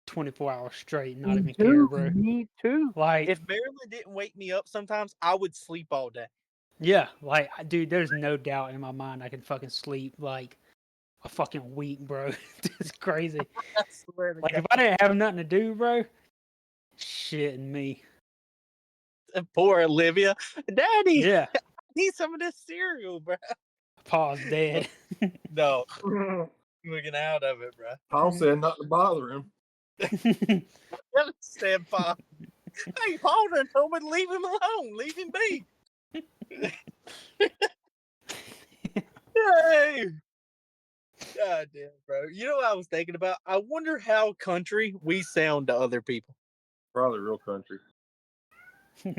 S1: 24 hours straight, and not even care,
S3: Dude,
S1: bro.
S3: me too.
S1: Like
S3: If Marilyn didn't wake me up sometimes, I would sleep all day.
S1: yeah, like dude, there's no doubt in my mind I can fucking sleep like a fucking week, bro. It's crazy.
S3: I swear to
S1: Like
S3: God.
S1: if I didn't have nothing to do, bro, shitting me.
S3: Poor Olivia. Daddy,
S1: Yeah,
S3: I need some of this cereal, bro.
S1: Pa's dead.
S3: No, looking out of it, bro.
S2: Paul said not to bother him.
S3: Said Pop. Hey, Paul done told me to leave him alone. Leave him be. Hey. God damn, bro. You know what I was thinking about? I wonder how country we sound to other people.
S2: Probably real country.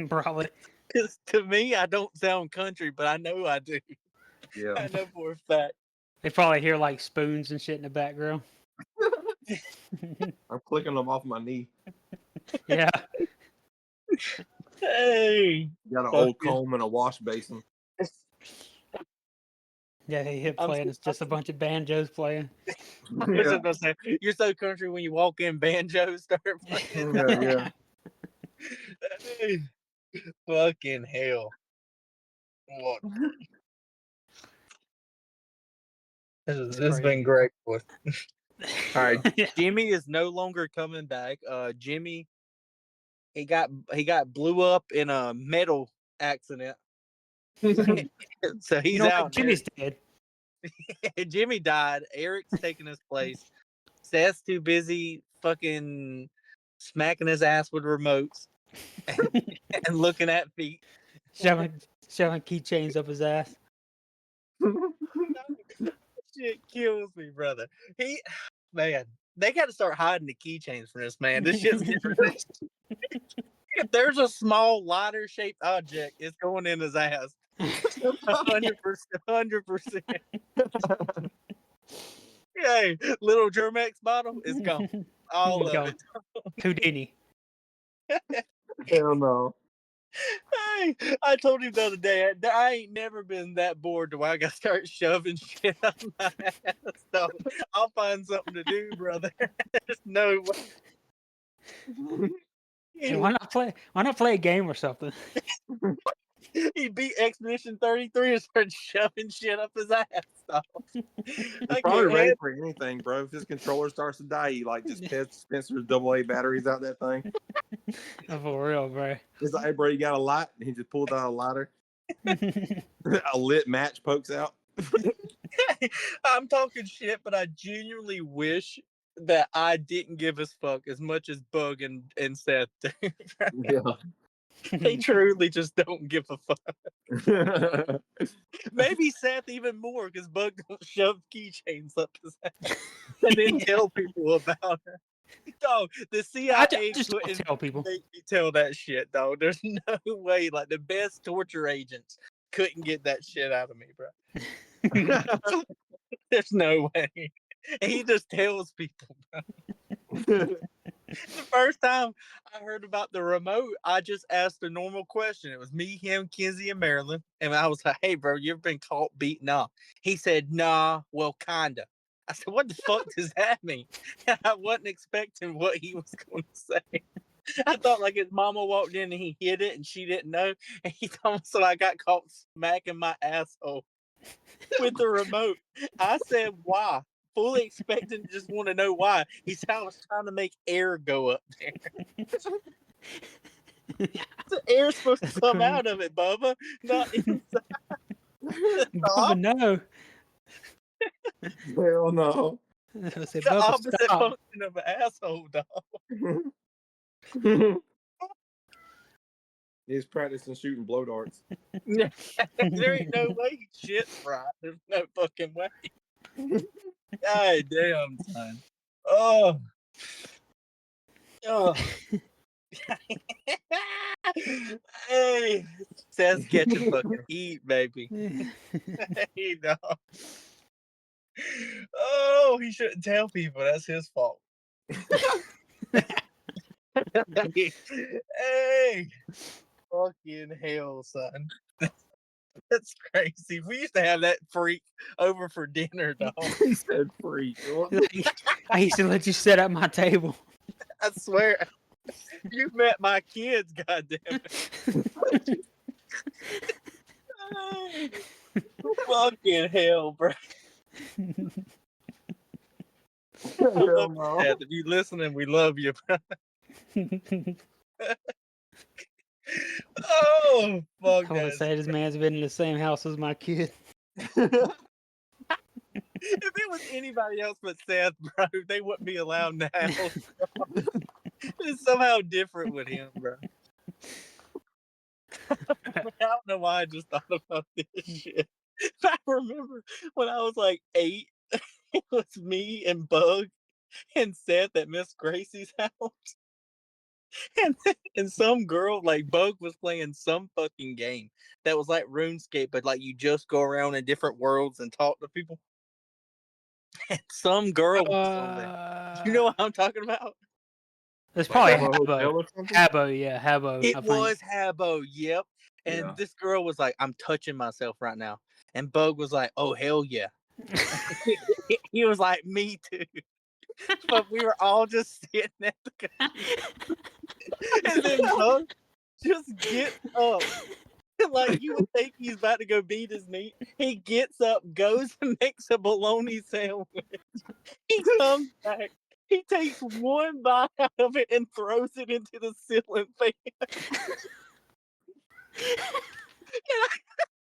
S1: Probably.
S3: Because to me, I don't sound country, but I know I do.
S2: Yeah.
S3: I know for a fact.
S1: They probably hear like spoons and shit in the background.
S2: I'm clicking them off my knee.
S1: Yeah.
S3: Hey.
S2: Got an old comb and a wash basin.
S1: Yeah, they hit playing. It's just a bunch of banjos playing.
S3: I was just gonna say, you're so country when you walk in, banjos start playing.
S2: Yeah.
S3: Hey, fucking hell. What? This has been great. All right,
S1: Yeah.
S3: Jimmy is no longer coming back. Jimmy, he got blew up in a metal accident. So he's out.
S1: Jimmy's dead.
S3: Jimmy died. Eric's taking his place. Seth's too busy fucking smacking his ass with remotes and looking at feet.
S1: Shoving keychains up his ass.
S3: Shit kills me, brother. Man, they got to start hiding the keychains from this man. This shit's getting ridiculous. If there's a small lighter shaped object, it's going in his ass. 100%. Hey, little Germex bottle is gone. All of it.
S1: Houdini.
S2: Hell no.
S3: Hey, I told him the other day, I ain't never been that bored to where I got to start shoving shit up my ass. So I'll find something to do, brother. There's no way.
S1: Hey, why not play a game or something?
S3: He beat Expedition 33 and started shoving shit up his ass. So.
S2: He's probably ready for anything, bro. If his controller starts to die, he like just pets Spencer's AA batteries out that thing.
S1: For real, bro.
S2: He's like, "Hey, bro, you got a light?" And he just pulls out a lighter. A lit match pokes out.
S3: I'm talking shit, but I genuinely wish that I didn't give a fuck as much as Bug and Seth do.
S2: Yeah.
S3: They truly just don't give a fuck. Maybe Seth even more because Bug don't shove keychains up his ass and then tell people about it. Dog, the CIA
S1: just don't
S3: couldn't
S1: tell people.
S3: make me tell that shit, dog. There's no way. Like the best torture agents couldn't get that shit out of me, bro. There's no way. He just tells people, bro. The first time I heard about the remote, I just asked a normal question. It was me, him, Kinsey, and Marilyn. And I was like, hey, bro, you ever been caught beating up? He said, nah, well, kinda. I said, what the fuck does that mean? And I wasn't expecting what he was going to say. I thought like his mama walked in and he hid it and she didn't know. And he told me so I got caught smacking my asshole with the remote. I said, why? Fully expecting to just want to know why. He said I was trying to make air go up there. The air's supposed to come out of it, Bubba, not inside.
S1: Bubba, no.
S2: Hell no.
S1: I said,
S3: The
S1: Bubba,
S3: opposite
S1: stop.
S3: function of an asshole, dog.
S2: He's practicing shooting blow darts.
S3: There ain't no way he shit's right. There's no fucking way. God damn, son. Oh. Oh. Hey, Seth's catching fucking heat, baby. Hey, dog. Oh, he shouldn't tell people. That's his fault. Hey, fucking hell, son. That's crazy. We used to have that freak over for dinner, dog.
S2: He said freak.
S1: I used to let you sit at my table.
S3: I swear. You met my kids, goddamn it. Fucking hell, bro.
S2: Hell no.
S3: If you listening, we love you, bro. Oh, fuck
S1: I want to say this man's been in the same house as my kid.
S3: If it was anybody else but Seth, bro, they wouldn't be allowed in the house. It's somehow different with him, bro. I don't know why I just thought about this shit. I remember when I was like 8, it was me and Bug and Seth at Miss Gracie's house. And some girl, like Bug was playing some fucking game that was like RuneScape, but like you just go around in different worlds and talk to people. And some girl was on there. You know what I'm talking about?
S1: It's probably
S2: Habbo.
S1: Habbo, yeah, Habbo.
S3: It was Habbo, yep. And this girl was like, I'm touching myself right now. And Bug was like, oh, hell yeah. He was like, me too. But we were all just sitting at the computer. And then Bug just gets up. Like you would think he's about to go beat his meat. He gets up, goes and makes a bologna sandwich. He comes back. He takes one bite out of it and throws it into the ceiling fan.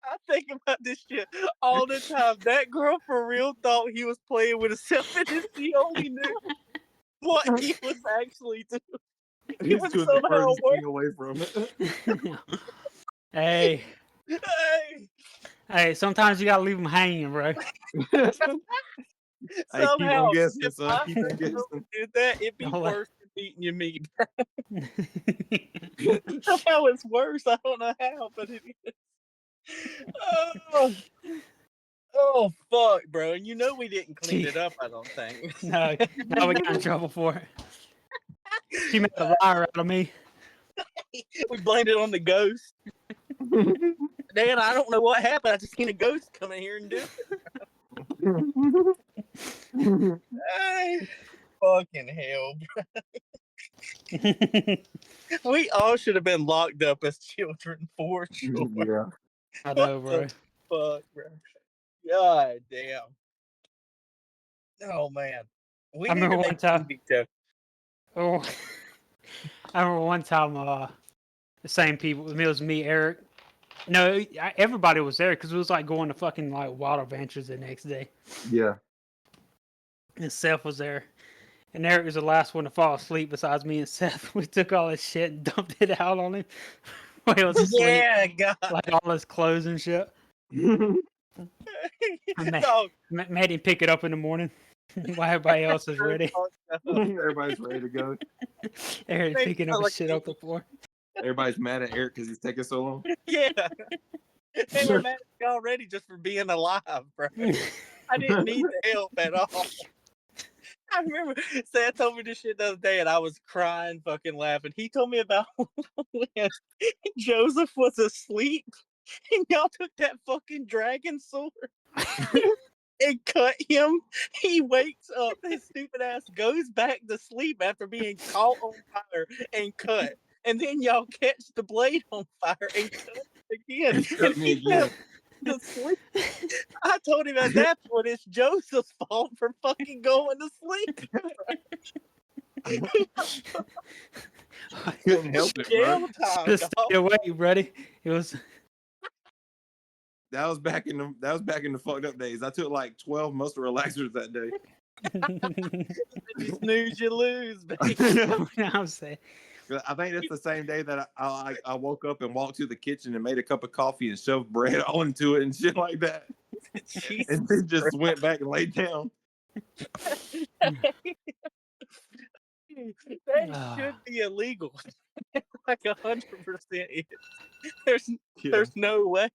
S3: I think about this shit all the time. That girl for real thought he was playing with himself, and she only knew what he was actually doing.
S2: He's doing the furthest thing away from it.
S1: Hey. Hey, sometimes you gotta leave them hanging, bro.
S3: Somehow,
S2: keep on guessing,
S3: if
S2: son.
S3: I
S2: Keep on guessing.
S3: did that, it'd be worse than beating your meat, bro. Somehow it's worse. I don't know how, but it is. Oh, fuck, bro. And you know we didn't clean it up, I don't think.
S1: No, we got in trouble for it. She made a liar out of me.
S3: We blamed it on the ghost. Dan, I don't know what happened. I just seen a ghost come in here and do it. Hey, fucking hell, bro. We all should have been locked up as children for sure.
S2: Yeah.
S1: I know, bro.
S3: Fuck, bro. God damn. Oh man.
S1: I remember one time. Oh, I remember one time. The same people. It was me, Eric, No, everybody was there because it was like going to fucking like Wild Adventures the next day.
S2: Yeah.
S1: And Seth was there. And Eric was the last one to fall asleep besides me and Seth. We took all his shit and dumped it out on him while he was asleep.
S3: Yeah, God.
S1: Like all his clothes and shit. I made him pick it up in the morning while everybody else is ready.
S2: Everybody's ready to go.
S1: Eric's picking up his shit up before.
S2: Everybody's mad at Eric because he's taking so long.
S3: Yeah. They were mad at me already just for being alive, bro. I didn't need the help at all. I remember Seth told me this shit the other day and I was crying, fucking laughing. He told me about when Joseph was asleep and y'all took that fucking dragon sword and cut him. He wakes up, his stupid ass goes back to sleep after being caught on fire and cut. And then y'all catch the blade on fire and cut it again.
S2: Cut me again.
S3: To sleep. I told him at that point it's Joseph's fault for fucking going to sleep.
S2: I couldn't help it, bro.
S1: Just stay awake, buddy. It was.
S2: That was back in the fucked up days. I took like 12 muscle relaxers that day.
S3: You snooze, you lose, baby.
S1: I'm saying.
S2: I think that's the same day that I woke up and walked to the kitchen and made a cup of coffee and shoved bread all into it and shit like that. And then just went back and laid down.
S3: That should be illegal. Like 100% is. There's no way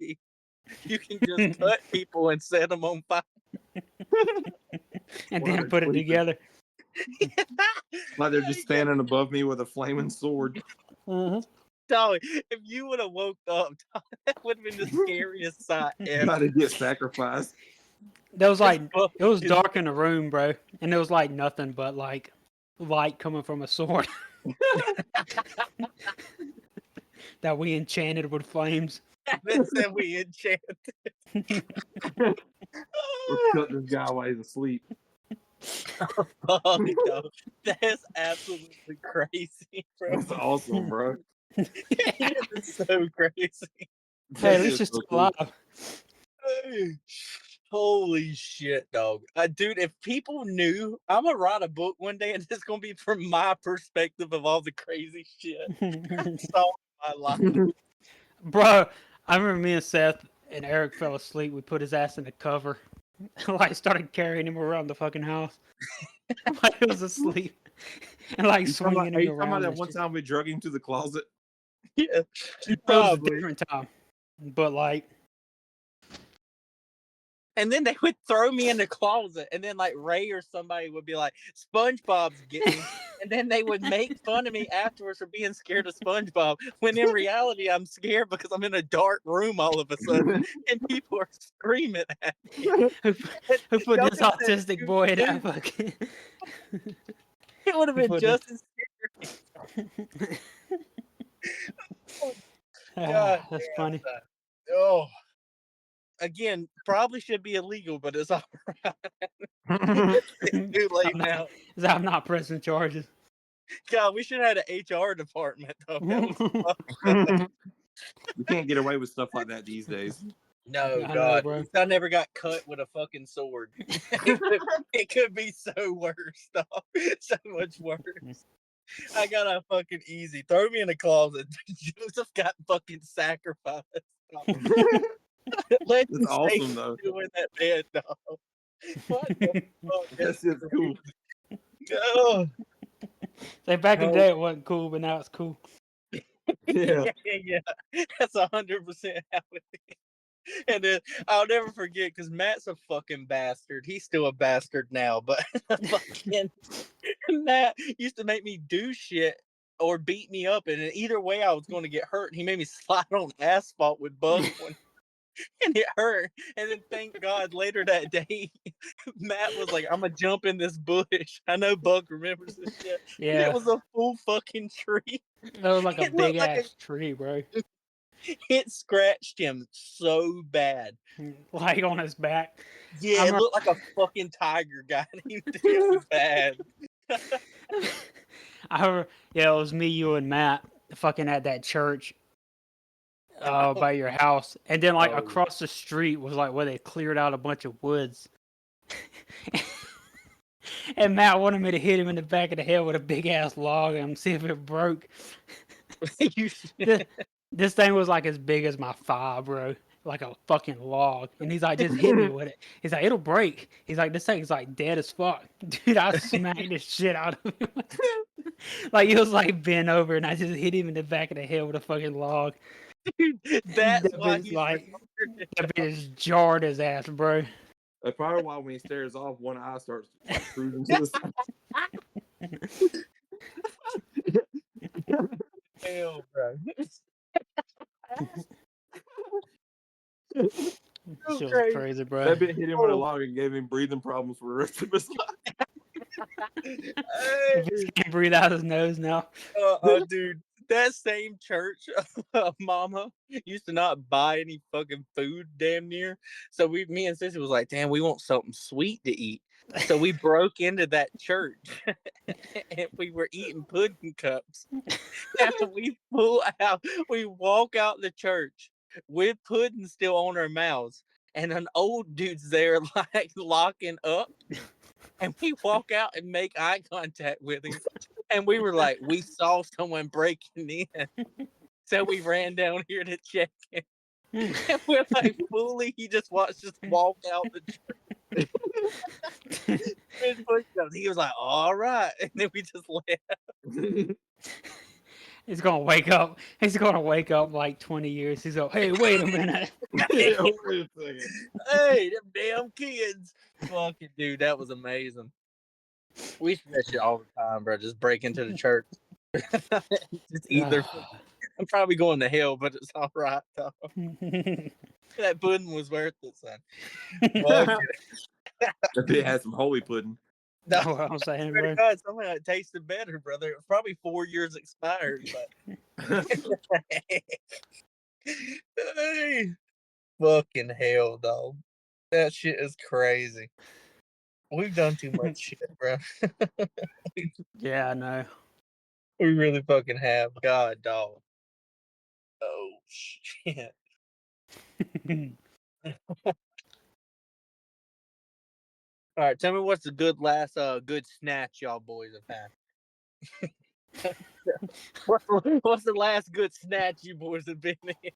S3: you can just cut people and set them on fire.
S1: And then put it together.
S2: Like they're just standing above me with a flaming sword.
S1: Mm-hmm.
S3: Dolly, if you would have woke up, that would have been the scariest sight ever.
S2: Got to get sacrificed.
S1: There was like it was dark in the room, bro, and there was like nothing but like light coming from a sword that we enchanted with flames.
S3: That said we enchanted.
S2: We're cutting this guy while he's asleep.
S3: Oh, no. That's absolutely crazy, bro.
S2: That's awesome, bro.
S3: It's so crazy.
S1: Hey, at least you're still alive.
S3: Holy shit, dog. Dude, if people knew, I'm going to write a book one day and it's going to be from my perspective of all the crazy shit I saw in my life.
S1: Bro, I remember me and Seth and Eric fell asleep. We put his ass in the cover. Like started carrying him around the fucking house. Like he was asleep. And like swinging him around.
S2: About that one time we drug him to the closet?
S3: Yeah.
S1: It was a different time. But like.
S3: And then they would throw me in the closet, and then like Ray or somebody would be like, SpongeBob's getting me. And then they would make fun of me afterwards for being scared of SpongeBob. When in reality, I'm scared because I'm in a dark room all of a sudden, and people are screaming at me.
S1: Who put this autistic boy in that fucking...
S3: It would have been just as scary. God,
S1: that's funny.
S3: Oh. Again, probably should be illegal, but it's all right. It's too late now.
S1: I'm not pressing charges.
S3: God, we should have had an HR department, though.
S2: We can't get away with stuff like that these days.
S3: No, God. I never got cut with a fucking sword. It could be so worse, dog. So much worse. I got a fucking easy. Throw me in the closet. Joseph got fucking sacrificed. That's
S2: awesome, though.
S3: Doing that bed, dog. What the fuck?
S2: That's just cool.
S3: Oh.
S1: Say back in the day it wasn't cool, but now it's cool.
S2: Yeah.
S3: Yeah. That's 100% how it is. And then I'll never forget because Matt's a fucking bastard. He's still a bastard now, but fucking Matt used to make me do shit or beat me up, and either way I was going to get hurt. He made me slide on asphalt with bugs and it hurt. And then thank God later that day, Matt was like, I'm gonna jump in this bush. I know Bug remembers this shit.
S1: Yeah.
S3: And it was a full fucking tree.
S1: That was like a big ass tree, bro.
S3: It scratched him so bad.
S1: Like on his back.
S3: Yeah, it looked like a fucking tiger got him. It was bad.
S1: I remember, it was me, you, and Matt fucking at that church. by your house, and then like
S2: Oh.
S1: across the street was like where they cleared out a bunch of woods. And Matt wanted me to hit him in the back of the head with a big ass log and see if it broke. This thing was like as big as my thigh, bro. Like a fucking log. And he's like, just hit me with it. He's like, it'll break. He's like, this thing's like dead as fuck. Dude, I smacked the shit out of him. Like, he was like bent over and I just hit him in the back of the head with a fucking log.
S3: Dude, that's
S1: that
S3: why
S1: bitch,
S3: he's
S1: like, that bitch jarred his ass, bro.
S2: That's probably why when he stares off, one eye starts like cruising to the side.
S3: hell, bro.
S1: Shit was crazy, bro.
S2: That bit hit him with a log and gave him breathing problems for the rest of his life.
S1: He can't breathe out his nose now.
S3: Dude, that same church, mama used to not buy any fucking food damn near. So me and Sissy was like, damn, we want something sweet to eat. So we broke into that church and we were eating pudding cups. And we walk out the church with pudding still on our mouths. And an old dude's there like locking up. And we walk out and make eye contact with him. And we were like, we saw someone breaking in. So we ran down here to check him. And we're like, fully, he just watched us walk out the church. He was like, all right. And then we just left.
S1: He's gonna wake up. He's gonna wake up like 20 years. He's like, hey, wait a minute.
S2: Wait a second.
S3: Hey, them damn kids. Fucking dude, that was amazing. We used to do that shit all the time, bro. Just break into the church. Just eat their food. I'm probably going to hell, but it's all right, though. That pudding was worth it, son.
S2: That bit had some holy pudding.
S3: No,
S1: That's what I'm saying, bro.
S3: God, somehow it tasted better, brother. It was probably 4 years expired, but hey, fucking hell, dog. That shit is crazy. We've done too much shit, bro.
S1: Yeah, I know.
S3: We really fucking have. God, dog. Oh shit. All right, tell me what's the good last good snatch y'all boys have had. What's the last good snatch you boys have been in?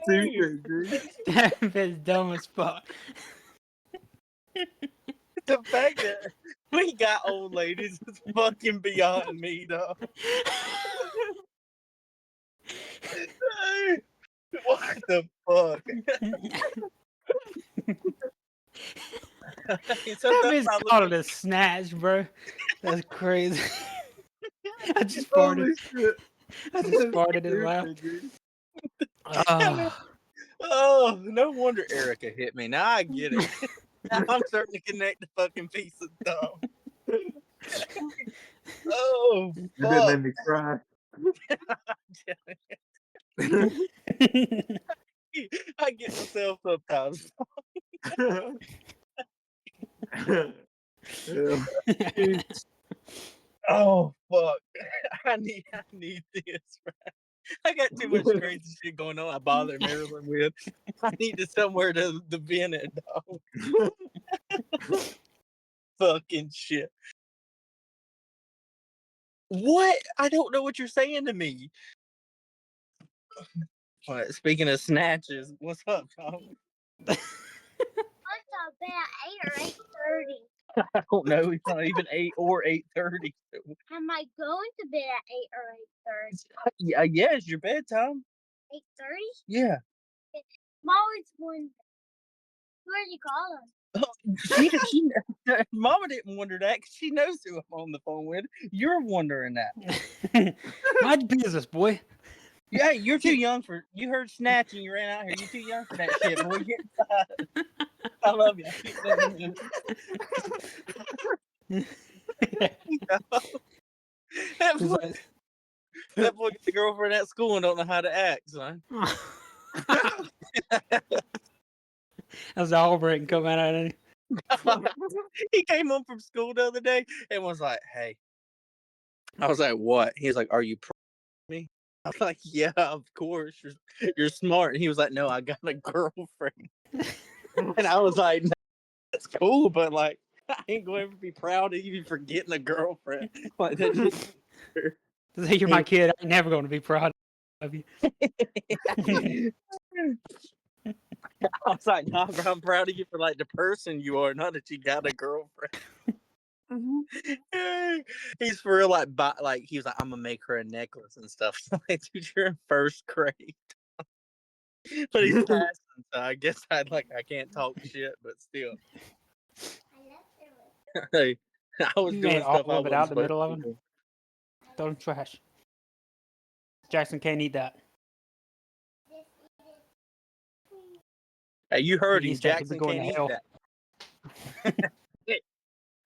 S2: Stupid, dude.
S1: That bitch dumb as fuck.
S3: The fact that we got old ladies is fucking beyond me, though. What the fuck?
S1: That bitch called it a snatch, bro. That's crazy. I just farted. I just farted and laughed.
S3: Oh, no wonder Erica hit me. Now I get it. Now I'm starting to connect the fucking pieces, though. Oh,
S2: You didn't make me cry.
S3: I get myself sometimes. Oh fuck! I need this. Right? I got too much crazy shit going on. I bother Marilyn with. I needed somewhere to vent it, dog. Fucking shit. What? I don't know what you're saying to me. What, speaking of snatches, what's up, Tom?
S4: What's up, about 8 or 8:30?
S3: I don't know. It's not even 8 or 8:30.
S4: Am I going to bed at 8 or 8:30?
S3: Yeah, it's your bedtime.
S4: 8:30?
S3: Yeah.
S4: Mom always wondering. Who are you calling?
S3: Mama didn't wonder that because she knows who I'm on the phone with. You're wondering that.
S1: Mind your business, boy.
S3: Yeah, you're too young for. You heard snatch and you ran out here. You're too young for that shit. Boy, get inside. I love you. That boy gets a girlfriend at school and don't know how to act, son.
S1: As the Albrecht come out of it.
S3: He came home from school the other day and was like, "Hey," I was like, "What?" He was like, "Are you proud of me?" I was like, "Yeah, of course. You're smart." And he was like, "No, I got a girlfriend." And I was like, "No, that's cool, but like, I ain't going to ever be proud of you for getting a girlfriend." Like that just.
S1: Say you're my kid. I'm never going to be proud of you.
S3: I was like, "Nah, bro, I'm proud of you for like the person you are, not that you got a girlfriend." He's for real, like he was like, "I'm gonna make her a necklace and stuff." So like, dude, you're in first grade, but he's passing, so I guess I can't talk shit, but still, hey, I was
S1: You
S3: doing
S1: made all
S3: stuff I
S1: of it
S3: wasn't
S1: out the
S3: supposed
S1: middle of
S3: to
S1: it.
S3: do.
S1: Throw in trash. Jackson can't eat that.
S3: Hey, you heard him.
S1: Eats that, he'll be
S3: Jackson
S1: going
S3: can't
S1: to
S3: eat
S1: hell.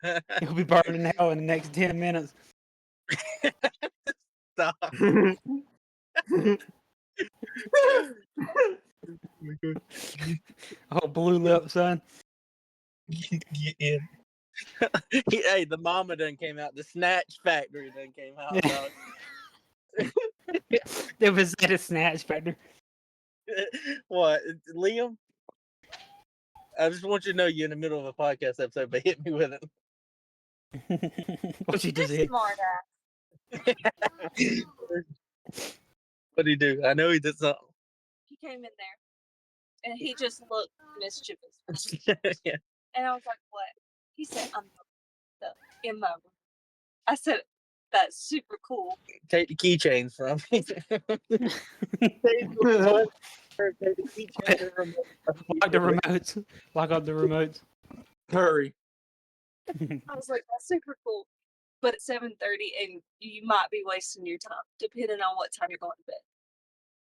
S3: that.
S1: He'll be burning in hell in the next 10 minutes.
S3: Stop.
S1: Oh, blue lip, son.
S3: Get in. Hey, the mama done came out. The Snatch Factory done came out, dog.
S1: There was at a snatch factor.
S3: What, Liam? I just want you to know you're in the middle of a podcast episode, but hit me with it.
S1: What she just
S4: You're
S1: did.
S4: smart ass.
S3: What'd he do? I know he did something.
S5: He came in there and he just looked mischievous.
S3: Yeah.
S5: And I was like, "What?" He said, "I'm in my room." I said, "That's super cool."
S3: Take the keychains from me.
S1: Lock the remotes. Lock up the remotes.
S2: Hurry.
S5: I was like, "That's super cool." But at 7:30, and you might be wasting your time, depending on what time you're going to bed.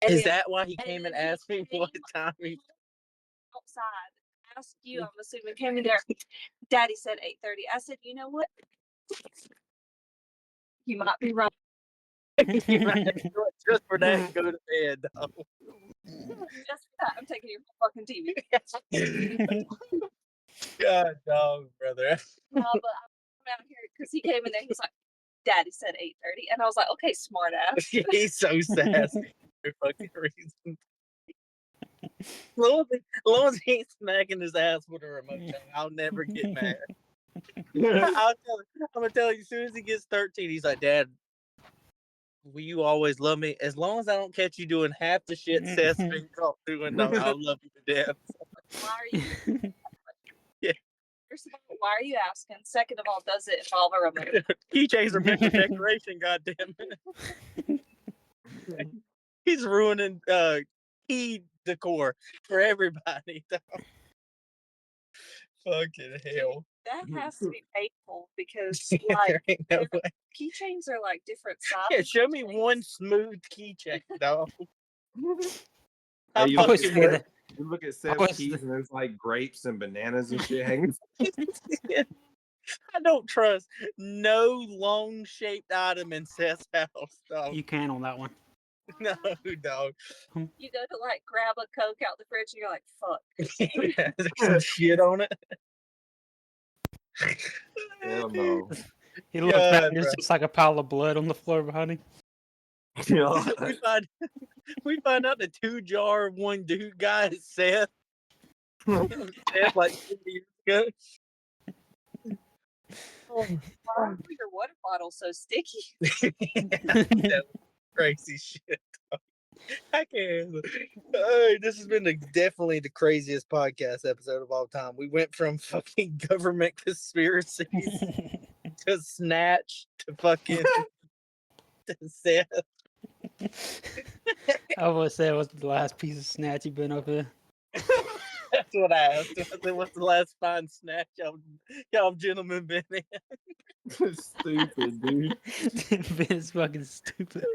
S5: And
S3: Is
S5: then
S3: that why he came and asked me what time he...
S5: outside? Asked you, I'm assuming, came in there. Daddy said 8:30. I said, "You know what? You might be right."
S3: You might have to do it just for that and go to bed, though.
S5: Just for that, I'm taking your fucking TV.
S3: God dog, brother.
S5: No, but I'm out here because he came in there. He was like, "Daddy said 8:30," and I was like, "Okay, smart ass."
S3: He's so sassy for fucking reason. As long as he ain't smacking his ass with a remote control, I'll never get mad. I'm gonna tell you, as soon as he gets 13, he's like, "Dad, will you always love me? As long as I don't catch you doing half the shit Seth's been caught doing, dog, I'll love you to death."
S5: Why are you?
S3: Yeah.
S5: First of all, why are you asking? Second of all, does it involve a remote?
S3: Keychains are meant for decoration, goddamn it. He's ruining key decor for everybody. Fucking hell.
S5: That has to be painful because
S3: There
S5: like
S3: ain't no way.
S5: keychains are like different sizes.
S3: Yeah, show me one smooth keychain, dog.
S2: Hey, you
S1: I
S2: look,
S1: always
S2: at
S1: say
S2: Seth,
S1: that.
S2: you look at
S1: I
S2: Seth's
S1: was-
S2: keys and there's like grapes and bananas and shit hanging.
S3: I don't trust no long shaped item in Seth's house, dog.
S1: You can on that one.
S3: No, dog.
S5: You go to like grab a Coke out the fridge and you're like, "Fuck."
S3: There's some shit on it.
S2: Hell no.
S1: He looks
S3: God,
S1: back and there's
S3: bro.
S1: just like a pile of blood on the floor behind him.
S2: You know,
S3: we find out the 2-jar 1 dude guy is Seth. Seth like 2 years ago.
S5: Why are your water bottles so sticky?
S3: That was crazy shit. I can't. This has been definitely the craziest podcast episode of all time. We went from fucking government conspiracies to Snatch to fucking to Seth.
S1: I would say it was the last piece of snatch you've been up here.
S3: That's what I asked. I said, "What's the last fine snatch y'all gentlemen been in?"
S2: stupid, dude.
S1: Vin's fucking stupid.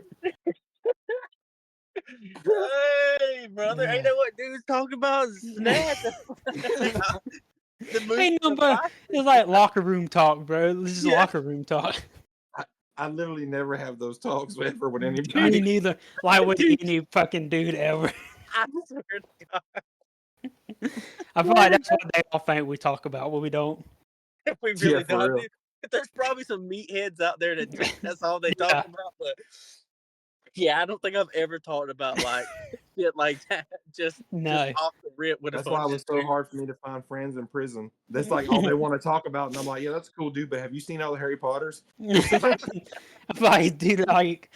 S3: Hey, brother, ain't that what dudes talk about? Snatch. The movie.
S1: Ain't no, but it's like locker room talk, bro. This is
S3: Yeah.
S1: locker room talk.
S2: I literally never have those talks ever with
S1: Me
S2: anybody.
S1: neither. Like with any fucking dude ever.
S3: I swear to God.
S1: I feel like that's what they all think we talk about when we don't.
S3: We really
S2: for
S3: don't.
S2: real.
S3: There's probably some meatheads out there that think that's all they
S1: Yeah.
S3: talk about, but yeah, I don't think I've ever talked about like shit like that. Just
S1: No.
S3: off the rip with
S2: That's
S3: a
S2: why
S3: bunch
S2: it was
S3: of
S2: so
S3: dudes.
S2: hard for me to find friends in prison. That's like all they want to talk about, and I'm like, yeah, that's a cool, dude. But have you seen all the Harry Potters?
S1: I feel like, dude, like,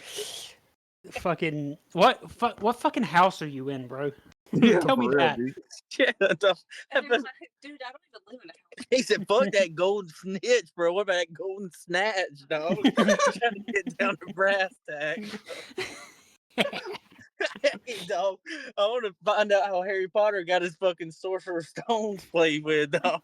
S1: fucking, what fucking house are you in, bro?
S2: Yeah,
S1: Tell
S2: for
S1: me
S2: real,
S1: that.
S2: dude.
S3: Yeah,
S5: And they're like, dude, I don't even live in a house.
S3: he said, "Fuck that golden snitch, bro. What about that golden snatch, dog? Trying to get down to brass tacks." Hey, dog, I want to find out how Harry Potter got his fucking Sorcerer's Stones played with, dog.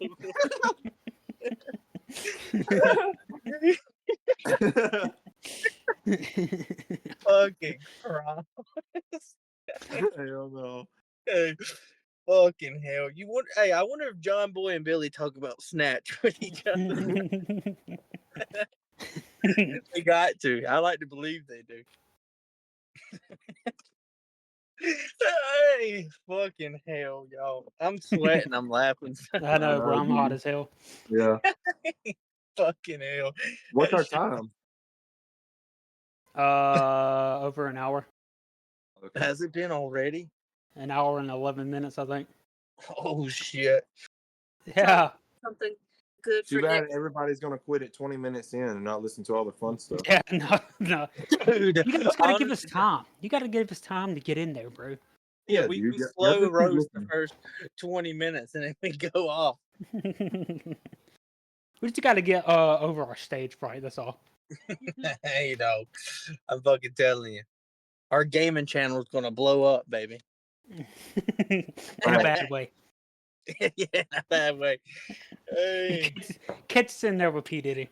S3: Fucking Christ.
S2: Hell no.
S3: Hey, fucking hell. I wonder if John Boy and Billy talk about Snatch with each other. They got to. I like to believe they do. Hey, fucking hell, y'all. I'm sweating. I'm laughing.
S1: I know, bro. I'm hot
S2: dude.
S1: as hell.
S2: Yeah.
S3: Fucking hell.
S2: What's
S3: That
S2: our
S3: shit-
S2: time?
S1: Over an hour.
S2: Okay.
S3: Has it been already?
S1: An hour and 11 minutes, I think.
S3: Oh, shit.
S1: Yeah.
S5: Something good
S2: Too
S5: for
S2: bad
S5: next.
S2: everybody's gonna quit at 20 minutes in and not listen to all the fun stuff.
S1: Yeah, no.
S3: Dude,
S1: You just gotta give us
S3: honestly,
S1: time. You gotta give us time to get in there, bro.
S3: Yeah,
S2: Yeah,
S3: we
S2: dude.
S3: slow
S2: just keep
S3: roast the
S2: listening.
S3: first 20 minutes and then we go off.
S1: We just gotta get over our stage fright, that's all.
S3: Hey, dog. I'm fucking telling you. Our gaming channel is going to blow up, baby.
S1: In a bad way.
S3: Yeah, in a bad way. Hey.
S1: Cat's in there with P. Diddy.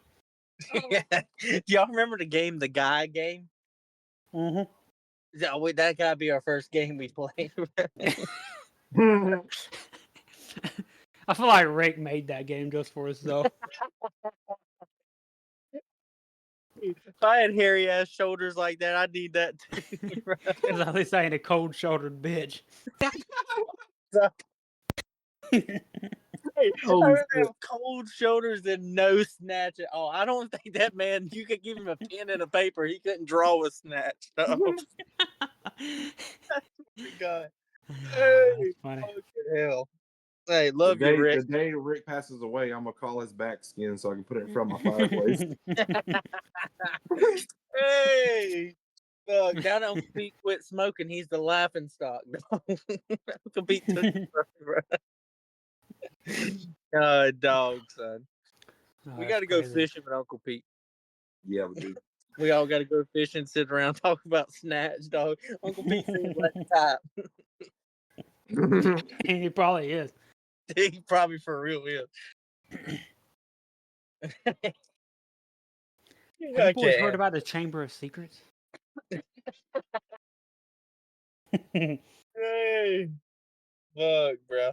S3: Yeah. Do y'all remember the game, the Guy game?
S1: Mm-hmm.
S3: Yeah, wait, that gotta be our first game we played.
S1: I feel like Rick made that game just for us, though.
S3: If I had hairy ass shoulders like that, I need that too.
S1: Because at least I ain't a cold shouldered bitch.
S3: Hey,
S2: Holy
S3: I rather
S2: shit.
S3: have cold shoulders than no snatch at all. I don't think that man, you could give him a pen and a paper, he couldn't draw a snatch. No. God. Hey,
S1: That's funny.
S3: fucking hell. Hey, love you, Rick.
S2: The day Rick passes away, I'm gonna call his back skin so I can put it in front of my fireplace.
S3: Hey, down on Pete quit smoking. He's the laughing stock. Uncle Pete took it forever. Dog, son. We got to go fishing with Uncle Pete.
S2: Yeah, we do.
S3: We all got to go fishing, sit around, talk about snatch, dog. Uncle Pete seems like the type.
S1: He probably is.
S3: He probably for real is.
S1: Have you boys heard about the Chamber of Secrets?
S3: Hey, fuck, bro.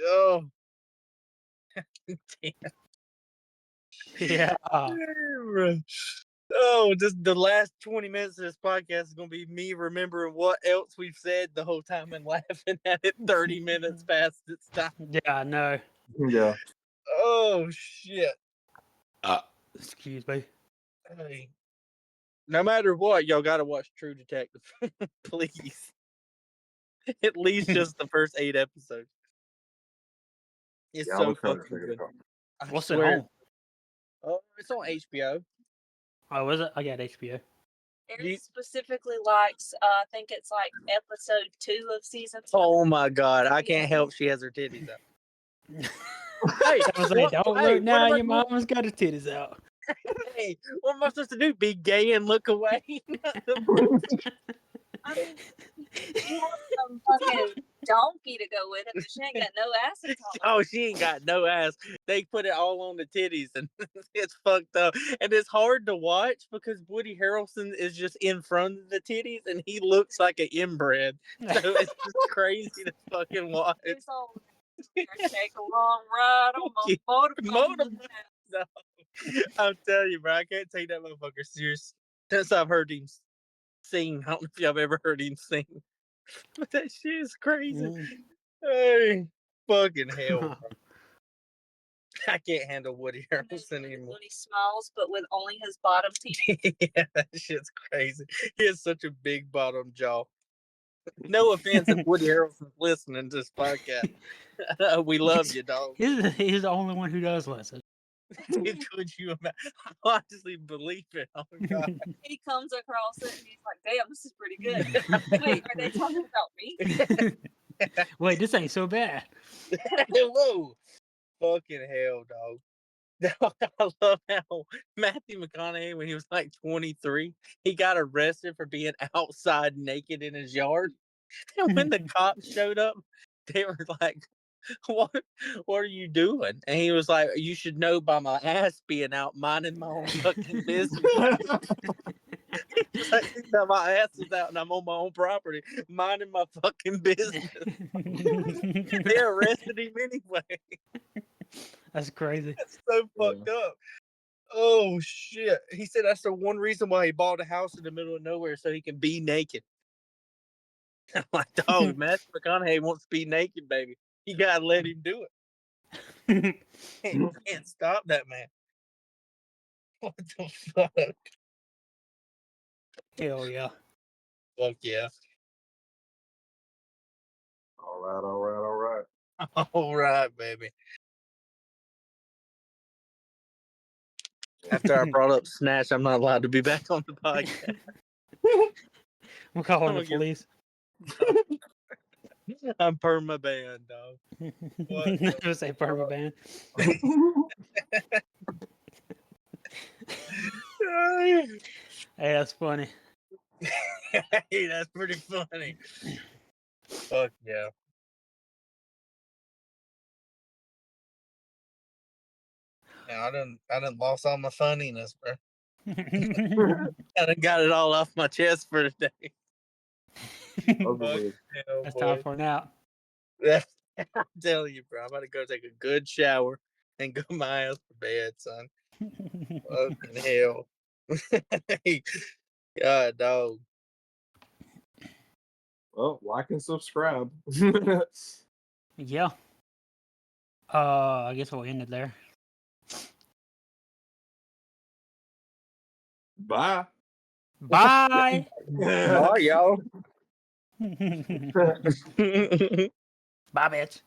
S3: Oh, damn.
S1: Yeah.
S3: Oh, just the last 20 minutes of this podcast is gonna be me remembering what else we've said the whole time and laughing at it 30 minutes past its time.
S1: Yeah, I know.
S2: Yeah.
S3: Oh shit.
S1: Excuse me.
S3: Hey. No matter what, y'all gotta watch True Detective. Please. At least just the first 8 episodes. It's
S2: Yeah,
S3: so
S2: I'm trying to
S3: fucking
S2: figure
S3: good.
S2: it out.
S3: I
S1: What's it
S3: swear.
S1: on?
S3: Oh, it's on HBO.
S1: Oh, is it? I got HBO.
S5: Eric specifically likes, I think it's like episode 2 of season 2.
S3: Oh my god, I can't help she has her titties out. Hey,
S1: I was like, don't
S3: hey,
S1: look now,
S3: what
S1: your mama's got her titties out.
S3: Hey, what am I supposed to do? Be gay and look away?
S5: I mean, you want some fucking donkey to go with it, but she ain't got no ass to talk about.
S3: Oh, she ain't got no ass. They put it all on the titties, and it's fucked up. And it's hard to watch because Woody Harrelson is just in front of the titties, and he looks like an inbred. So it's just crazy to fucking watch.
S5: It's all take a long ride on my motorcycle.
S3: No, I'm telling you, bro, I can't take that motherfucker serious. Since I've heard him sing, I don't know if y'all have ever heard him sing, but that shit is crazy. Hey, fucking hell, bro. I can't handle Woody Harrelson anymore.
S5: When he smiles, but with only his bottom teeth.
S3: Yeah, that shit's crazy. He has such a big bottom jaw. No offense if Woody Harrelson's listening to this podcast. We love you, dog.
S1: He's the only one who does listen.
S3: Dude, could you imagine? I honestly believe it. Oh my god.
S5: He comes across it and he's like, damn, this is pretty good. Wait, are they talking about me?
S1: Wait, this ain't so bad.
S3: Whoa. Fucking hell, dog. I love how Matthew McConaughey, when he was like 23, he got arrested for being outside naked in his yard. And when the cops showed up, they were like, what are you doing? And he was like, you should know by my ass being out minding my own fucking business. Like, my ass is out and I'm on my own property minding my fucking business. They arrested him anyway.
S1: That's crazy.
S3: That's so fucked up. Oh shit. He said that's the one reason why he bought a house in the middle of nowhere, so he can be naked. I'm like, dog, Matthew McConaughey wants to be naked, baby. You gotta let him do it. Can't stop that man. What the fuck?
S1: Hell yeah.
S3: Fuck yeah.
S2: All right.
S3: All right, baby. After I brought up Snatch, I'm not allowed to be back on the podcast.
S1: We're calling
S3: I'm
S1: the
S3: gonna
S1: police.
S3: I'm perma-banned, dog. What the
S1: Never say perma ban. Hey, that's funny.
S3: Hey, that's pretty funny. Fuck yeah. Yeah, I done lost all my funniness, bro. I done got it all off my chest for today.
S2: Over with.
S3: Hell,
S1: That's
S3: boy.
S1: time for a nap.
S3: I'm telling you, bro. I'm about to go take a good shower and go my ass to bed, son. Fucking hell. God, dog.
S2: Well, like and subscribe.
S1: Yeah. I guess we'll end it there.
S2: Bye.
S1: Bye.
S3: Bye, y'all.
S1: Bye, bitch.